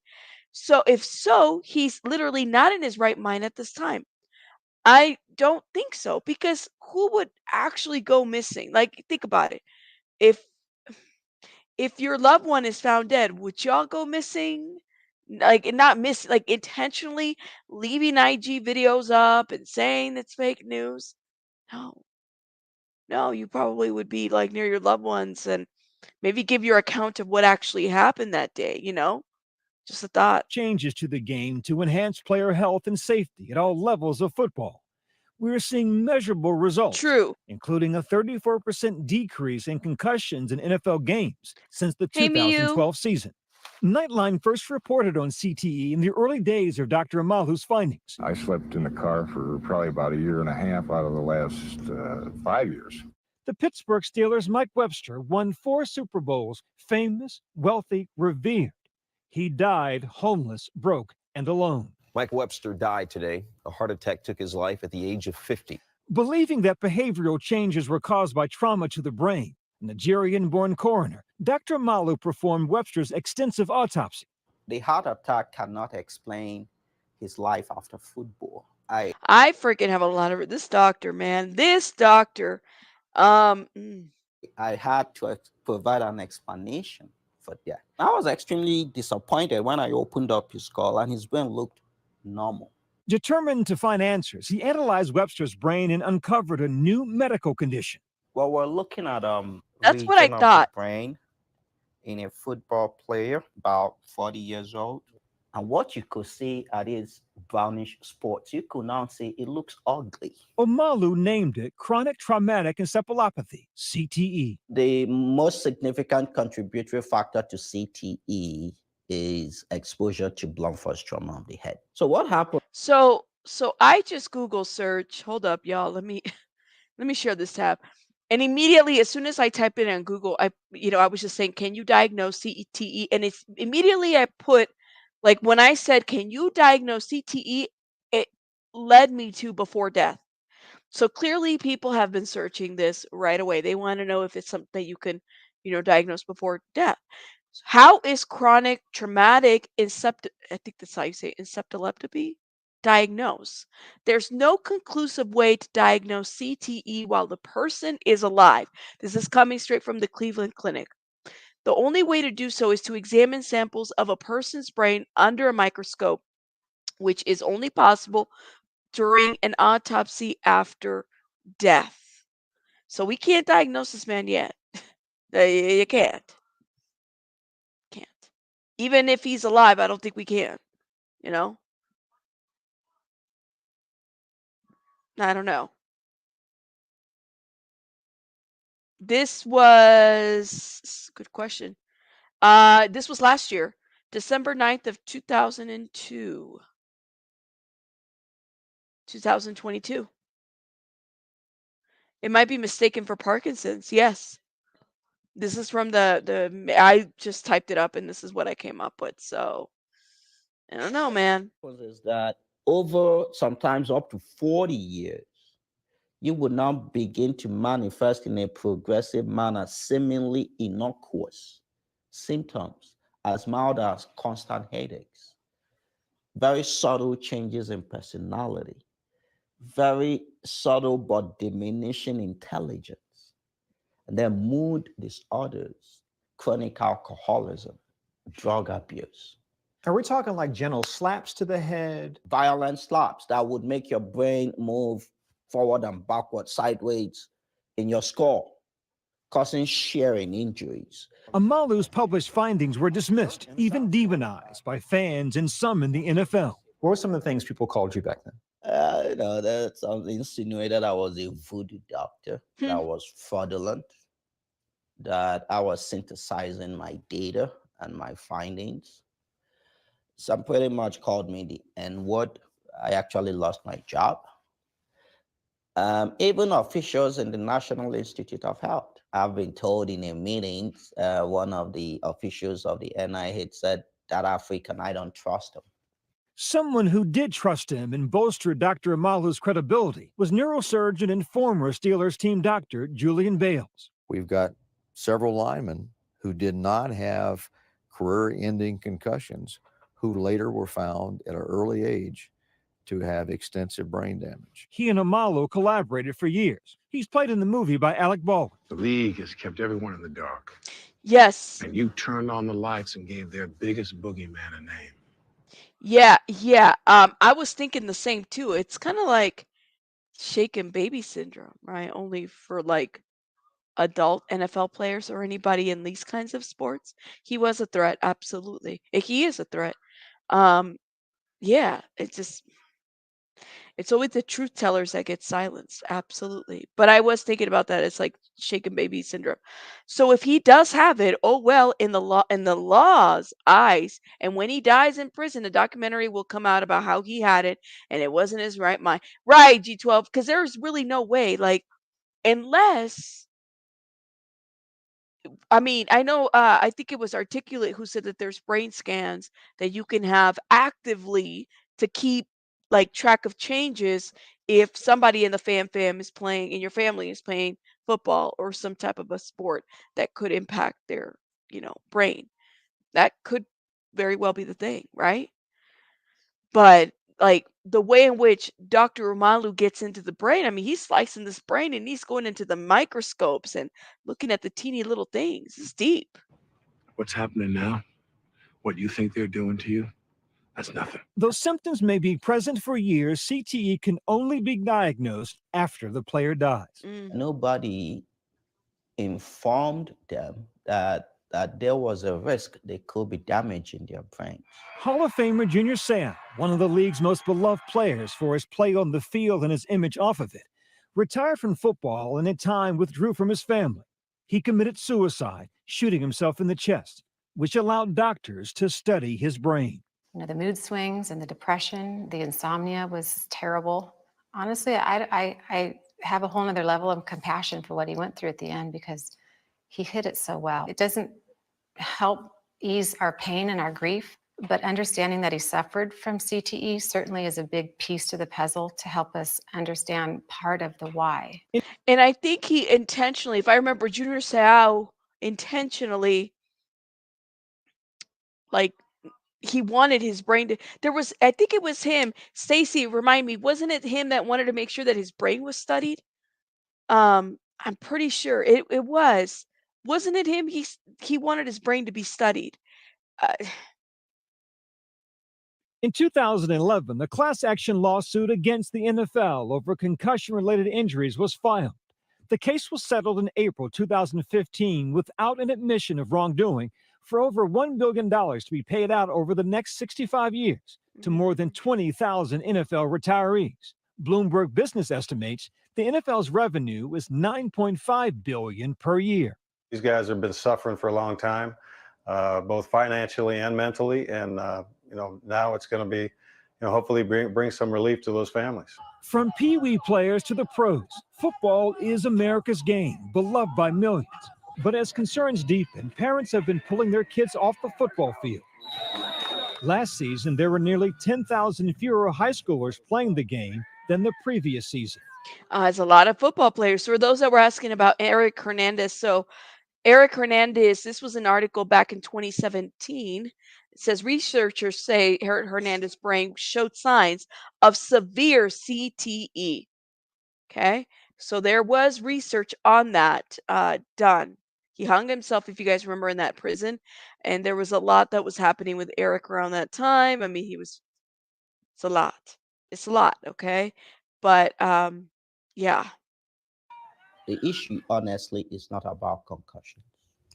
[SPEAKER 1] So, if so, he's literally not in his right mind at this time. I don't think so, because who would actually go missing? Like, think about it. If your loved one is found dead, would y'all go missing? Like, and not miss, like intentionally leaving IG videos up and saying it's fake news? No. No, you probably would be like near your loved ones and maybe give your account of what actually happened that day, you know? Just a thought.
[SPEAKER 12] Changes to the game to enhance player health and safety at all levels of football. We're seeing measurable results.
[SPEAKER 1] True.
[SPEAKER 12] Including a 34% decrease in concussions in NFL games since the
[SPEAKER 1] Hey,
[SPEAKER 12] 2012 season. Nightline first reported on CTE in the early days of Dr. Amalu's findings.
[SPEAKER 16] I slept in the car for probably about a year and a half out of the last 5 years.
[SPEAKER 12] The Pittsburgh Steelers' Mike Webster won 4 Super Bowls, famous, wealthy, revered. He died homeless, broke, and alone.
[SPEAKER 17] Mike Webster died today. A heart attack took his life at the age of 50.
[SPEAKER 12] Believing that behavioral changes were caused by trauma to the brain, Nigerian-born coroner Dr. Amalu performed Webster's extensive autopsy.
[SPEAKER 18] The heart attack cannot explain his life after football.
[SPEAKER 1] I freaking have a lot of this doctor, man. This doctor.
[SPEAKER 18] I had to provide an explanation for that. I was extremely disappointed when I opened up his skull and his brain looked normal.
[SPEAKER 12] Determined to find answers, he analyzed Webster's brain and uncovered a new medical condition.
[SPEAKER 18] Well, we're looking at
[SPEAKER 1] that's what I thought.
[SPEAKER 18] Brain in a football player about 40 years old. And what you could see are these brownish spots. You could now see it looks ugly.
[SPEAKER 12] Amalu named it chronic traumatic encephalopathy, CTE.
[SPEAKER 18] The most significant contributory factor to CTE is exposure to blunt force trauma of the head. So what happened?
[SPEAKER 1] So I just Google search. Hold up, y'all. Let me share this tab. And immediately, as soon as I type it in on Google, I was just saying, can you diagnose CTE? And it's immediately I put, like, when I said, can you diagnose CTE? It led me to before death. So clearly people have been searching this right away. They want to know if it's something that you can, diagnose before death. How is chronic traumatic I think that's how you say it, encephalopathy diagnosed? There's no conclusive way to diagnose CTE while the person is alive. This is coming straight from the Cleveland Clinic. The only way to do so is to examine samples of a person's brain under a microscope, which is only possible during an autopsy after death. So we can't diagnose this man yet. You can't. Even if he's alive, I don't think we can. I don't know. This was good question. This was last year, December 9th of 2002. 2022. It might be mistaken for Parkinson's. Yes. This is from I just typed it up and this is what I came up with. So I don't know, man.
[SPEAKER 18] Is that over sometimes up to 40 years, you would now begin to manifest in a progressive manner seemingly innocuous symptoms as mild as constant headaches, very subtle changes in personality, very subtle but diminishing intelligence, and then mood disorders, chronic alcoholism, drug abuse.
[SPEAKER 11] Are we talking like gentle slaps to the head?
[SPEAKER 18] Violent slaps that would make your brain move forward and backward, sideways in your skull, causing shearing injuries.
[SPEAKER 12] Amalu's published findings were dismissed, even demonized by fans and some in the NFL.
[SPEAKER 11] What were some of the things people called you back then?
[SPEAKER 18] That some insinuated I was a voodoo doctor, that I was fraudulent, that I was synthesizing my data and my findings. Some pretty much called me the N-word. I actually lost my job. Even officials in the National Institute of Health. I've been told in a meeting, one of the officials of the NIH said, that African, I don't trust him.
[SPEAKER 12] Someone who did trust him and bolstered Dr. Amalu's credibility was neurosurgeon and former Steelers team doctor Julian Bales.
[SPEAKER 19] We've got several linemen who did not have career-ending concussions who later were found at an early age to have extensive brain damage.
[SPEAKER 12] He and Amalu collaborated for years. He's played in the movie by Alec Baldwin.
[SPEAKER 20] The league has kept everyone in the dark.
[SPEAKER 1] Yes.
[SPEAKER 20] And you turned on the lights and gave their biggest boogeyman a name.
[SPEAKER 1] Yeah. I was thinking the same too. It's kind of like shaken baby syndrome, right? Only for like adult NFL players or anybody in these kinds of sports. He was a threat, absolutely. He is a threat. Yeah, it's always the truth tellers that get silenced, absolutely. But I was thinking about that. It's like shaken baby syndrome. So if he does have it, oh well, in the law's eyes, and when he dies in prison, a documentary will come out about how he had it and it wasn't his right mind. Right, G12, because there's really no way, like, unless I mean, I know, I think it was Articulate who said that there's brain scans that you can have actively to keep like track of changes if somebody in the fam is playing, in your family is playing football or some type of a sport that could impact their, brain. That could very well be the thing, right? But like the way in which Dr. Umalu gets into the brain, I mean, he's slicing this brain and he's going into the microscopes and looking at the teeny little things. It's deep.
[SPEAKER 20] What's happening now? What you think they're doing to you? That's nothing.
[SPEAKER 12] Though symptoms may be present for years, CTE can only be diagnosed after the player dies.
[SPEAKER 18] Nobody informed them that there was a risk they could be damaging their brain.
[SPEAKER 12] Hall of Famer Junior Seau, one of the league's most beloved players for his play on the field and his image off of it, retired from football and in time withdrew from his family. He committed suicide, shooting himself in the chest, which allowed doctors to study his brain.
[SPEAKER 21] The mood swings and the depression, the insomnia was terrible. Honestly, I have a whole nother level of compassion for what he went through at the end because he hid it so well. It doesn't help ease our pain and our grief, but understanding that he suffered from CTE certainly is a big piece to the puzzle to help us understand part of the why.
[SPEAKER 1] And I think he intentionally, if I remember, Junior Seau intentionally, like, he wanted his brain to, I think it was him, Stacy, remind me, wasn't it him that wanted to make sure that his brain was studied? I'm pretty sure it was. Wasn't it him? He wanted his brain to be studied.
[SPEAKER 12] In 2011, the class action lawsuit against the NFL over concussion-related injuries was filed. The case was settled in April 2015 without an admission of wrongdoing for over $1 billion to be paid out over the next 65 years to more than 20,000 NFL retirees. Bloomberg Business estimates the NFL's revenue is $9.5 billion per year.
[SPEAKER 15] These guys have been suffering for a long time, both financially and mentally, and now it's going to be
[SPEAKER 11] hopefully bring some relief to those families.
[SPEAKER 12] From Pee Wee players to the pros, football is America's game, beloved by millions. But as concerns deepen, parents have been pulling their kids off the football field. Last season, there were nearly 10,000 fewer high schoolers playing the game than the previous season.
[SPEAKER 1] It's a lot of football players. So, for those that were asking about Eric Hernandez, so Eric Hernandez, this was an article back in 2017. It says researchers say Eric Hernandez's brain showed signs of severe CTE. Okay, so there was research on that done. He hung himself, if you guys remember, in that prison, and there was a lot that was happening with Eric around that time. I mean, it's a lot. It's a lot, okay? But yeah.
[SPEAKER 18] The issue, honestly, is not about concussion.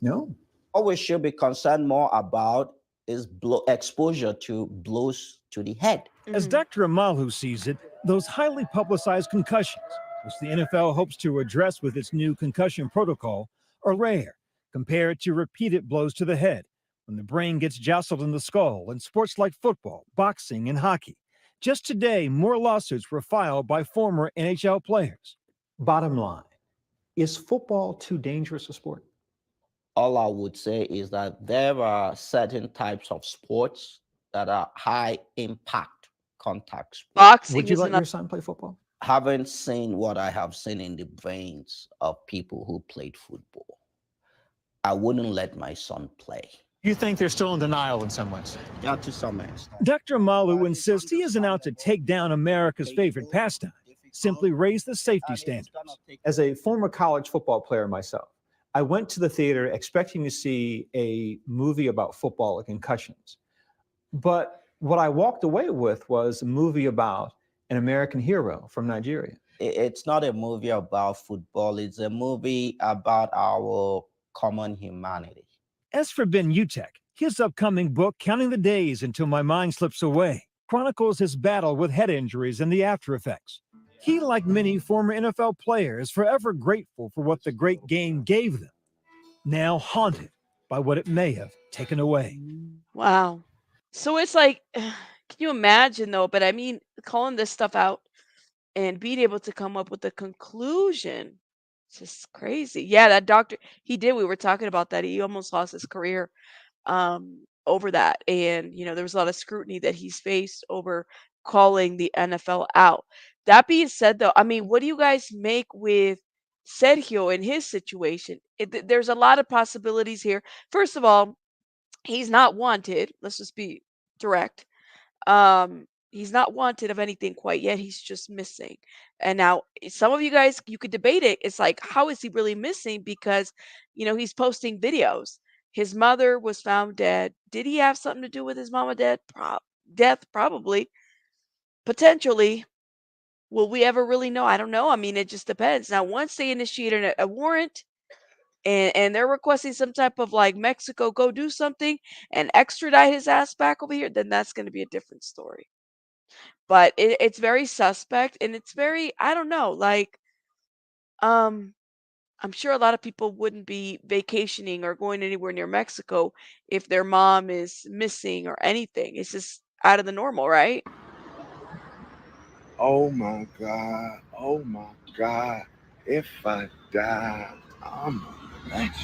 [SPEAKER 12] No.
[SPEAKER 18] What we should be concerned more about is exposure to blows to the head.
[SPEAKER 12] As Dr. Amalu sees it, those highly publicized concussions, which the NFL hopes to address with its new concussion protocol, are rare compared to repeated blows to the head when the brain gets jostled in the skull in sports like football, boxing, and hockey. Just today, more lawsuits were filed by former NHL players.
[SPEAKER 10] Bottom line, is football too dangerous a sport?
[SPEAKER 18] All I would say is that there are certain types of sports that are high impact contact sports.
[SPEAKER 1] Boxing
[SPEAKER 10] Would you
[SPEAKER 1] is
[SPEAKER 10] let
[SPEAKER 1] another.
[SPEAKER 10] your son play football?
[SPEAKER 18] Haven't seen what I have seen in the brains of people who played football. I wouldn't let my son play.
[SPEAKER 11] You think they're still in denial in some ways?
[SPEAKER 18] Yeah, to some extent.
[SPEAKER 12] Dr. Amalu insists he isn't out to take down America's favorite pastime, simply raise the safety standards.
[SPEAKER 10] As a former college football player myself, I went to the theater expecting to see a movie about football and concussions. But what I walked away with was a movie about an American hero from Nigeria.
[SPEAKER 18] It's not a movie about football. It's a movie about our common humanity.
[SPEAKER 12] As for Ben Utek, his upcoming book, Counting the Days Until My Mind Slips Away, chronicles his battle with head injuries and the after effects. He, like many former NFL players, is forever grateful for what the great game gave them, now haunted by what it may have taken away.
[SPEAKER 1] Wow. So it's like, can you imagine though? But I mean, calling this stuff out and being able to come up with a conclusion, it's just crazy. Yeah, that doctor, he did. We were talking about that. He almost lost his career over that. And, there was a lot of scrutiny that he's faced over calling the NFL out. That being said, though, I mean, what do you guys make with Sergio in his situation? There's a lot of possibilities here. First of all, he's not wanted. Let's just be direct. He's not wanted of anything quite yet. He's just missing. And now some of you guys, you could debate it. It's like, how is he really missing? Because, he's posting videos. His mother was found dead. Did he have something to do with his mama death? Probably. Potentially. Will we ever really know? I don't know. I mean, it just depends. Now, once they initiated a warrant, and they're requesting some type of like Mexico go do something and extradite his ass back over here, then that's going to be a different story. But it's very suspect, and it's very, I don't know, like I'm sure a lot of people wouldn't be vacationing or going anywhere near Mexico if their mom is missing or anything. It's just out of the normal, right?
[SPEAKER 2] Oh my God. Oh my God. If I die, I'm a legend.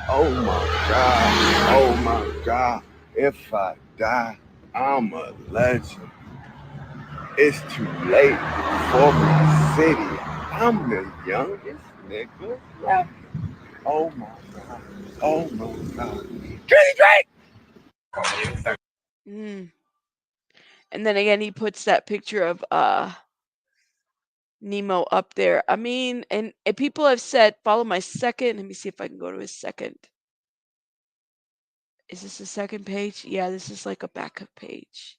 [SPEAKER 2] Oh my God. Oh my God. If I die, I'm a legend. It's too late for my city. I'm the youngest nigga left. Oh my God. Oh my God. Drake!
[SPEAKER 1] Mm. And then again, he puts that picture of Nemo up there. I mean, and people have said, follow my second. Let me see if I can go to his second. Is this the second page? Yeah, this is like a backup page.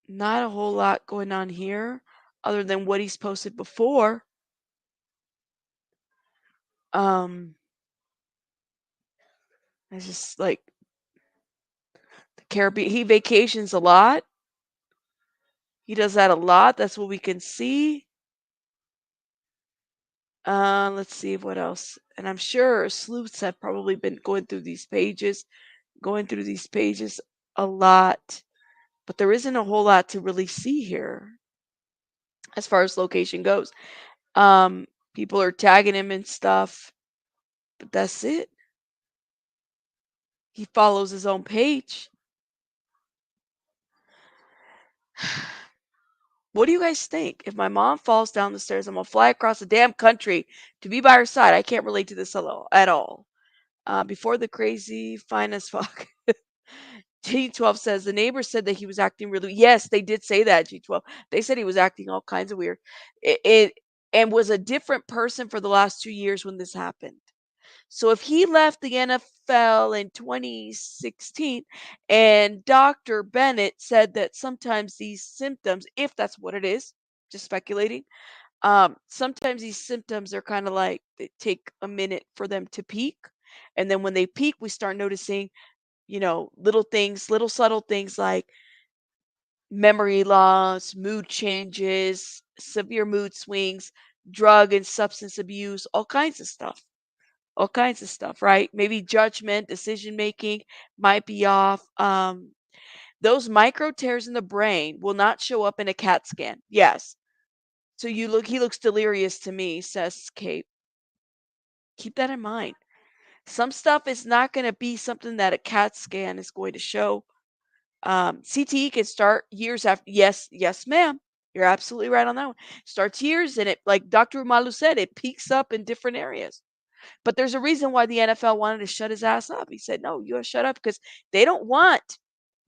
[SPEAKER 1] Not a whole lot going on here other than what he's posted before. It's just like the Caribbean. He vacations a lot. He does that a lot. That's what we can see. Let's see what else. And I'm sure sleuths have probably been going through these pages a lot. but there isn't a whole lot to really see here as far as location goes. People are tagging him and stuff, but that's it. He follows his own page. What do you guys think? If my mom falls down the stairs, I'm gonna fly across the damn country to be by her side. I can't relate to this at all. Before the crazy, fine as fuck. G12 says the neighbor said that he was acting really. Yes, they did say that. G12. They said he was acting all kinds of weird. It and was a different person for the last 2 years when this happened. So if he left the NFL in 2016 and Dr. Bennett said that sometimes these symptoms, if that's what it is, just speculating, sometimes these symptoms are kind of like they take a minute for them to peak. And then when they peak, we start noticing, little things, little subtle things like memory loss, mood changes, severe mood swings, drug and substance abuse, all kinds of stuff. All kinds of stuff, right? Maybe judgment, decision making might be off. Those micro tears in the brain will not show up in a CAT scan. Yes. So he looks delirious to me, says Kate. Keep that in mind. Some stuff is not going to be something that a CAT scan is going to show. CTE can start years after. Yes, yes, ma'am. You're absolutely right on that one. Starts years and it, like Dr. Umalu said, it peaks up in different areas. But there's a reason why the NFL wanted to shut his ass up. He said, "No, you gotta shut up because they don't want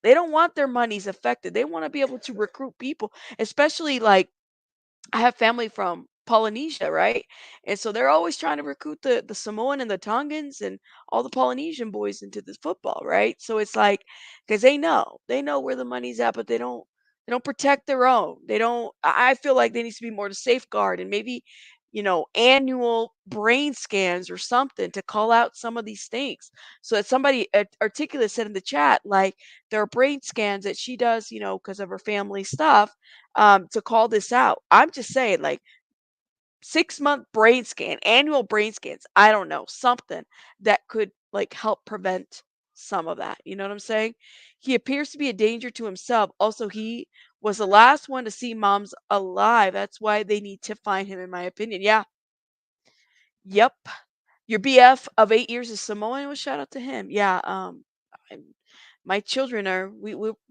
[SPEAKER 1] they don't want their monies affected. They want to be able to recruit people, especially like I have family from Polynesia, right? And so they're always trying to recruit the Samoan and the Tongans and all the Polynesian boys into this football, right? So it's like because they know where the money's at, but they don't protect their own. They don't. I feel like there needs to be more to safeguard and maybe annual brain scans or something to call out some of these things. So that somebody articulate said in the chat, like there are brain scans that she does, because of her family stuff to call this out. I'm just saying, like 6-month brain scan, annual brain scans. I don't know, something that could like help prevent some of that. You know what I'm saying? He appears to be a danger to himself. Also, he was the last one to see moms alive. That's why they need to find him, in my opinion. Yeah. Yep. Your BF of 8 years is Samoan. Well, shout out to him. Yeah. I'm- my children are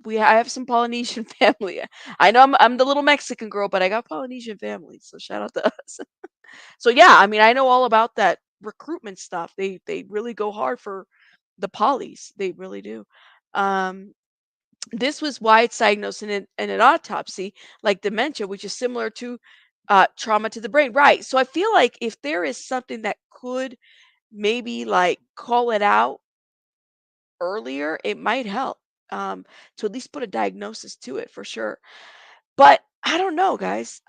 [SPEAKER 1] I have some Polynesian family. I know I'm the little Mexican girl, but I got Polynesian family, so shout out to us. So yeah, I mean I know all about that recruitment stuff. They really go hard for the polys. They really do. Um, this was why it's diagnosed in an autopsy, like dementia, which is similar to trauma to the brain. Right. So I feel like if there is something that could maybe like call it out earlier, it might help to at least put a diagnosis to it for sure. But I don't know, guys.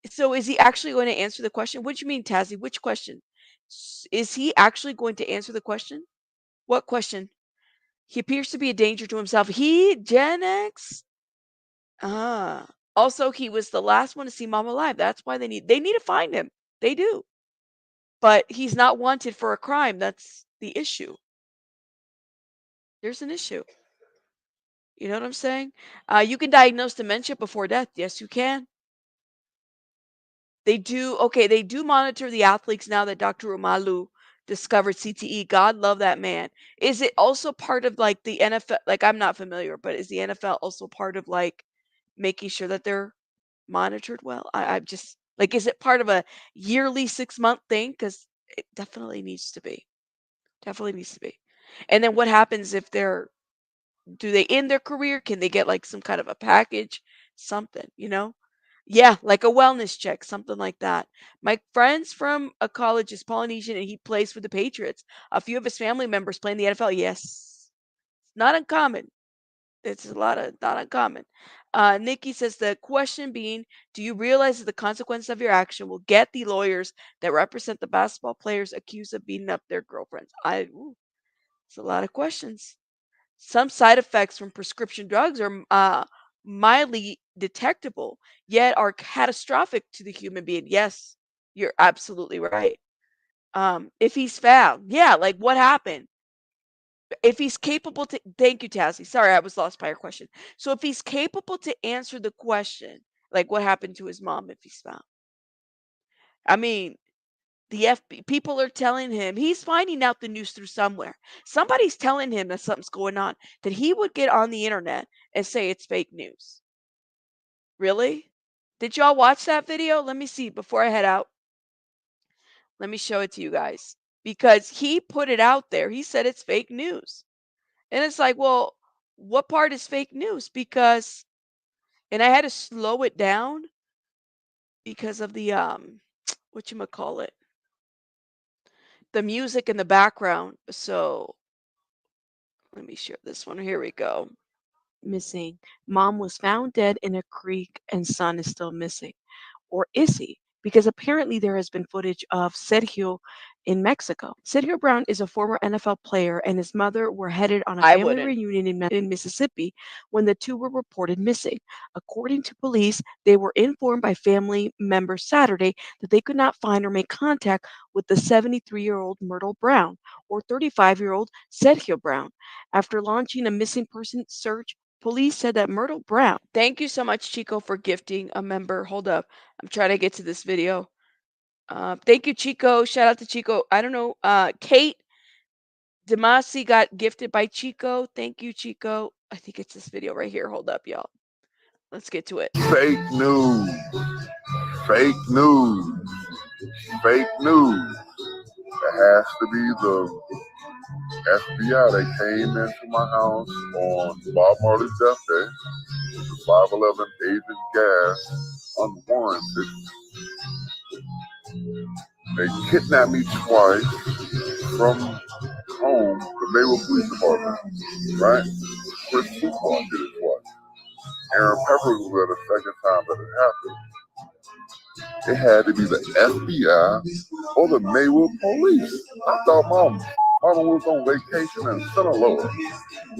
[SPEAKER 1] So is he actually going to answer the question? What do you mean, Tazzy? Which question? Is he actually going to answer the question? What question? He appears to be a danger to himself. He, Gen X? Ah. Also, he was the last one to see mom alive. That's why they need to find him. They do. But he's not wanted for a crime. That's the issue. There's an issue. You know what I'm saying? You can diagnose dementia before death. Yes, you can. They do monitor the athletes now that Dr. Umalu discovered CTE. God love that man. Is it also part of like the NFL? Like I'm not familiar, but is the NFL also part of like making sure that they're monitored well? I'm just like, is it part of a yearly 6-month thing? Because it definitely needs to be. Definitely needs to be. And then what happens if do they end their career? Can they get like some kind of a package? Something. Yeah, like a wellness check, something like that. My friends from a college is Polynesian and he plays for the Patriots. A few of his family members play in the NFL. Yes. Not uncommon. It's a lot of not uncommon. Nikki says the question being, do you realize that the consequence of your action will get the lawyers that represent the basketball players accused of beating up their girlfriends? It's a lot of questions. Some side effects from prescription drugs are mildly detectable, yet are catastrophic to the human being. Yes, you're absolutely right. If he's found, yeah, like what happened? If he's capable to, thank you, Tassie. Sorry, I was lost by your question. So if he's capable to answer the question, like what happened to his mom if he's found? I mean, the FB people are telling him he's finding out the news through somewhere. Somebody's telling him that something's going on, that he would get on the internet and say it's fake news. Really? Did y'all watch that video? Let me see before I head out. Let me show it to you guys because he put it out there. He said it's fake news. And it's like, well, what part is fake news? Because, and I had to slow it down because of the whatchamacallit, the music in the background. So let me share this one. Here we go. Missing. Mom was found dead in a creek and son is still missing. Or is he? Because apparently there has been footage of Sergio in Mexico. Sergio Brown is a former NFL player and his mother were headed on a family reunion in Mississippi when the two were reported missing. According to police, they were informed by family members Saturday that they could not find or make contact with the 73-year-old Myrtle Brown or 35-year-old Sergio Brown. After launching a missing person search, police said that Myrtle Brown. Thank you so much, Chico, for gifting a member. Hold up. I'm trying to get to this video. Thank you, Chico. Shout out to Chico. I don't know. Kate Demasi got gifted by Chico. Thank you, Chico. I think it's this video right here. Hold up, y'all. Let's get to it.
[SPEAKER 2] Fake news. Fake news. Fake news. It has to be the FBI. They came into my house on Bob Marley's death day with 511 Agent Gas unwarranted. They kidnapped me twice from home, the Maywood Police Department, right? Chris Football did it twice. Aaron Pepper was there the second time that it happened. It had to be the FBI or the Maywood Police. I thought Mama was on vacation in Sinaloa.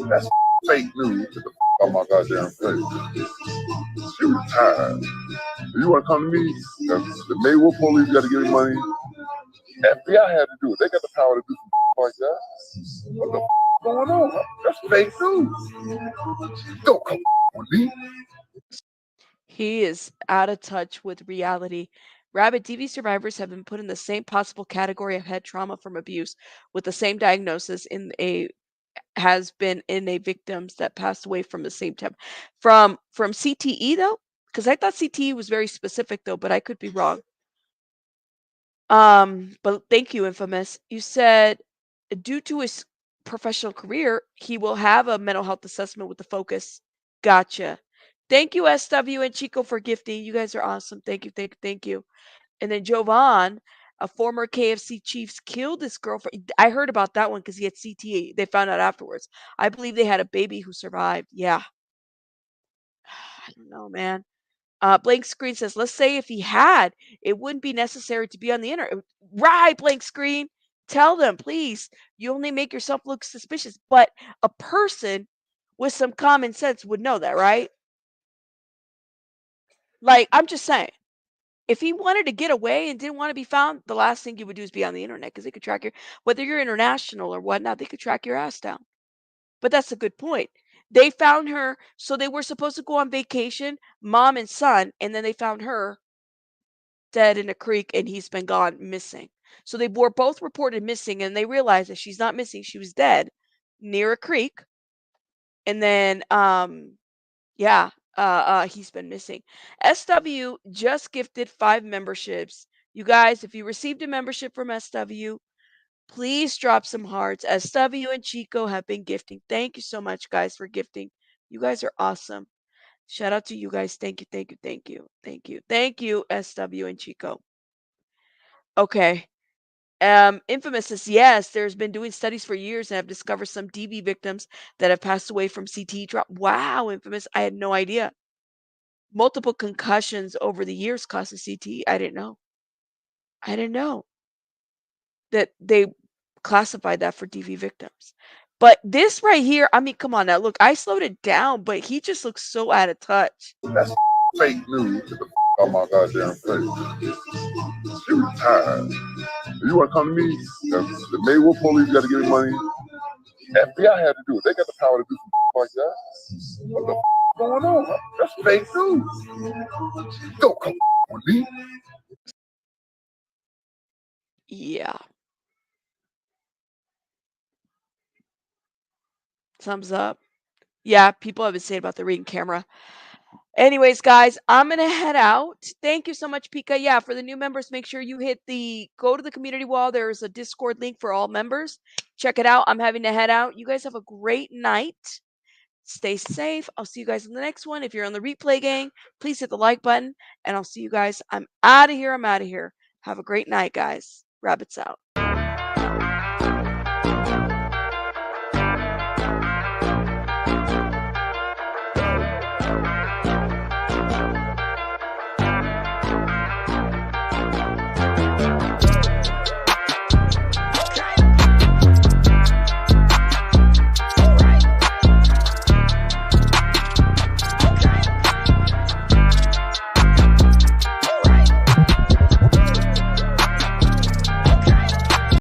[SPEAKER 2] That's fake news. Get the out my goddamn face. She retired. If you want to come to me, the Maywood Police got to give me money. FBI had to do it. They got the power to do something like that. What the going on? That's fake news. Don't come on me.
[SPEAKER 1] He is out of touch with reality. Rabid TV survivors have been put in the same possible category of head trauma from abuse with the same diagnosis has been in a victims that passed away from the same time. From CTE though? Because I thought CTE was very specific though, but I could be wrong. But thank you, Infamous. You said due to his professional career, he will have a mental health assessment with the focus. Gotcha. Thank you, SW and Chico, for gifting. You guys are awesome. Thank you, thank you, thank you. And then Jovan, a former KFC Chiefs, killed his girlfriend. I heard about that one because he had CTE. They found out afterwards. I believe they had a baby who survived. Yeah. I don't know, man. Blank Screen says, let's say if he had, it wouldn't be necessary to be on the internet. Right, Blank Screen. Tell them, please. You only make yourself look suspicious. But a person with some common sense would know that, right? Like, I'm just saying. If he wanted to get away and didn't want to be found, the last thing you would do is be on the internet because they could track your, whether you're international or whatnot, they could track your ass down. But that's a good point. They found her, so they were supposed to go on vacation, mom and son, and then they found her dead in a creek and he's been gone missing. So they were both reported missing and they realized that she's not missing, she was dead near a creek. And then he's been missing. SW just gifted 5 memberships. You guys, if you received a membership from SW, please drop some hearts. SW and Chico have been gifting. Thank you so much, guys, for gifting. You guys are awesome. Shout out to you guys. Thank you, thank you, thank you, thank you, thank you, SW and Chico. Okay. Infamous says, yes, there's been doing studies for years and have discovered some DV victims that have passed away from CTE drop. Wow, Infamous. I had no idea. Multiple concussions over the years caused a CTE. I didn't know. I didn't know that they classified that for DV victims. But this right here, I mean, come on now. Look, I slowed it down, but he just looks so out of touch.
[SPEAKER 2] That's fake news. Get the out my goddamn face. She retired. If you want to come to me, the Maywood Police got to give me money. FBI had to do it. They got the power to do some like that. What the going on? That's fake news. Don't come with me.
[SPEAKER 1] Yeah. Thumbs up. Yeah, people have been saying about the Ring camera. Anyways, guys, I'm gonna head out. Thank you so much, Pika. Yeah, for the new members, make sure you go to the community wall. There's a Discord link for all members. Check it out. I'm having to head out. You guys have a great night. Stay safe. I'll see you guys in the next one. If you're on the replay gang, please hit the like button, and I'll see you guys. I'm out of here. Have a great night, guys. Rabbits out.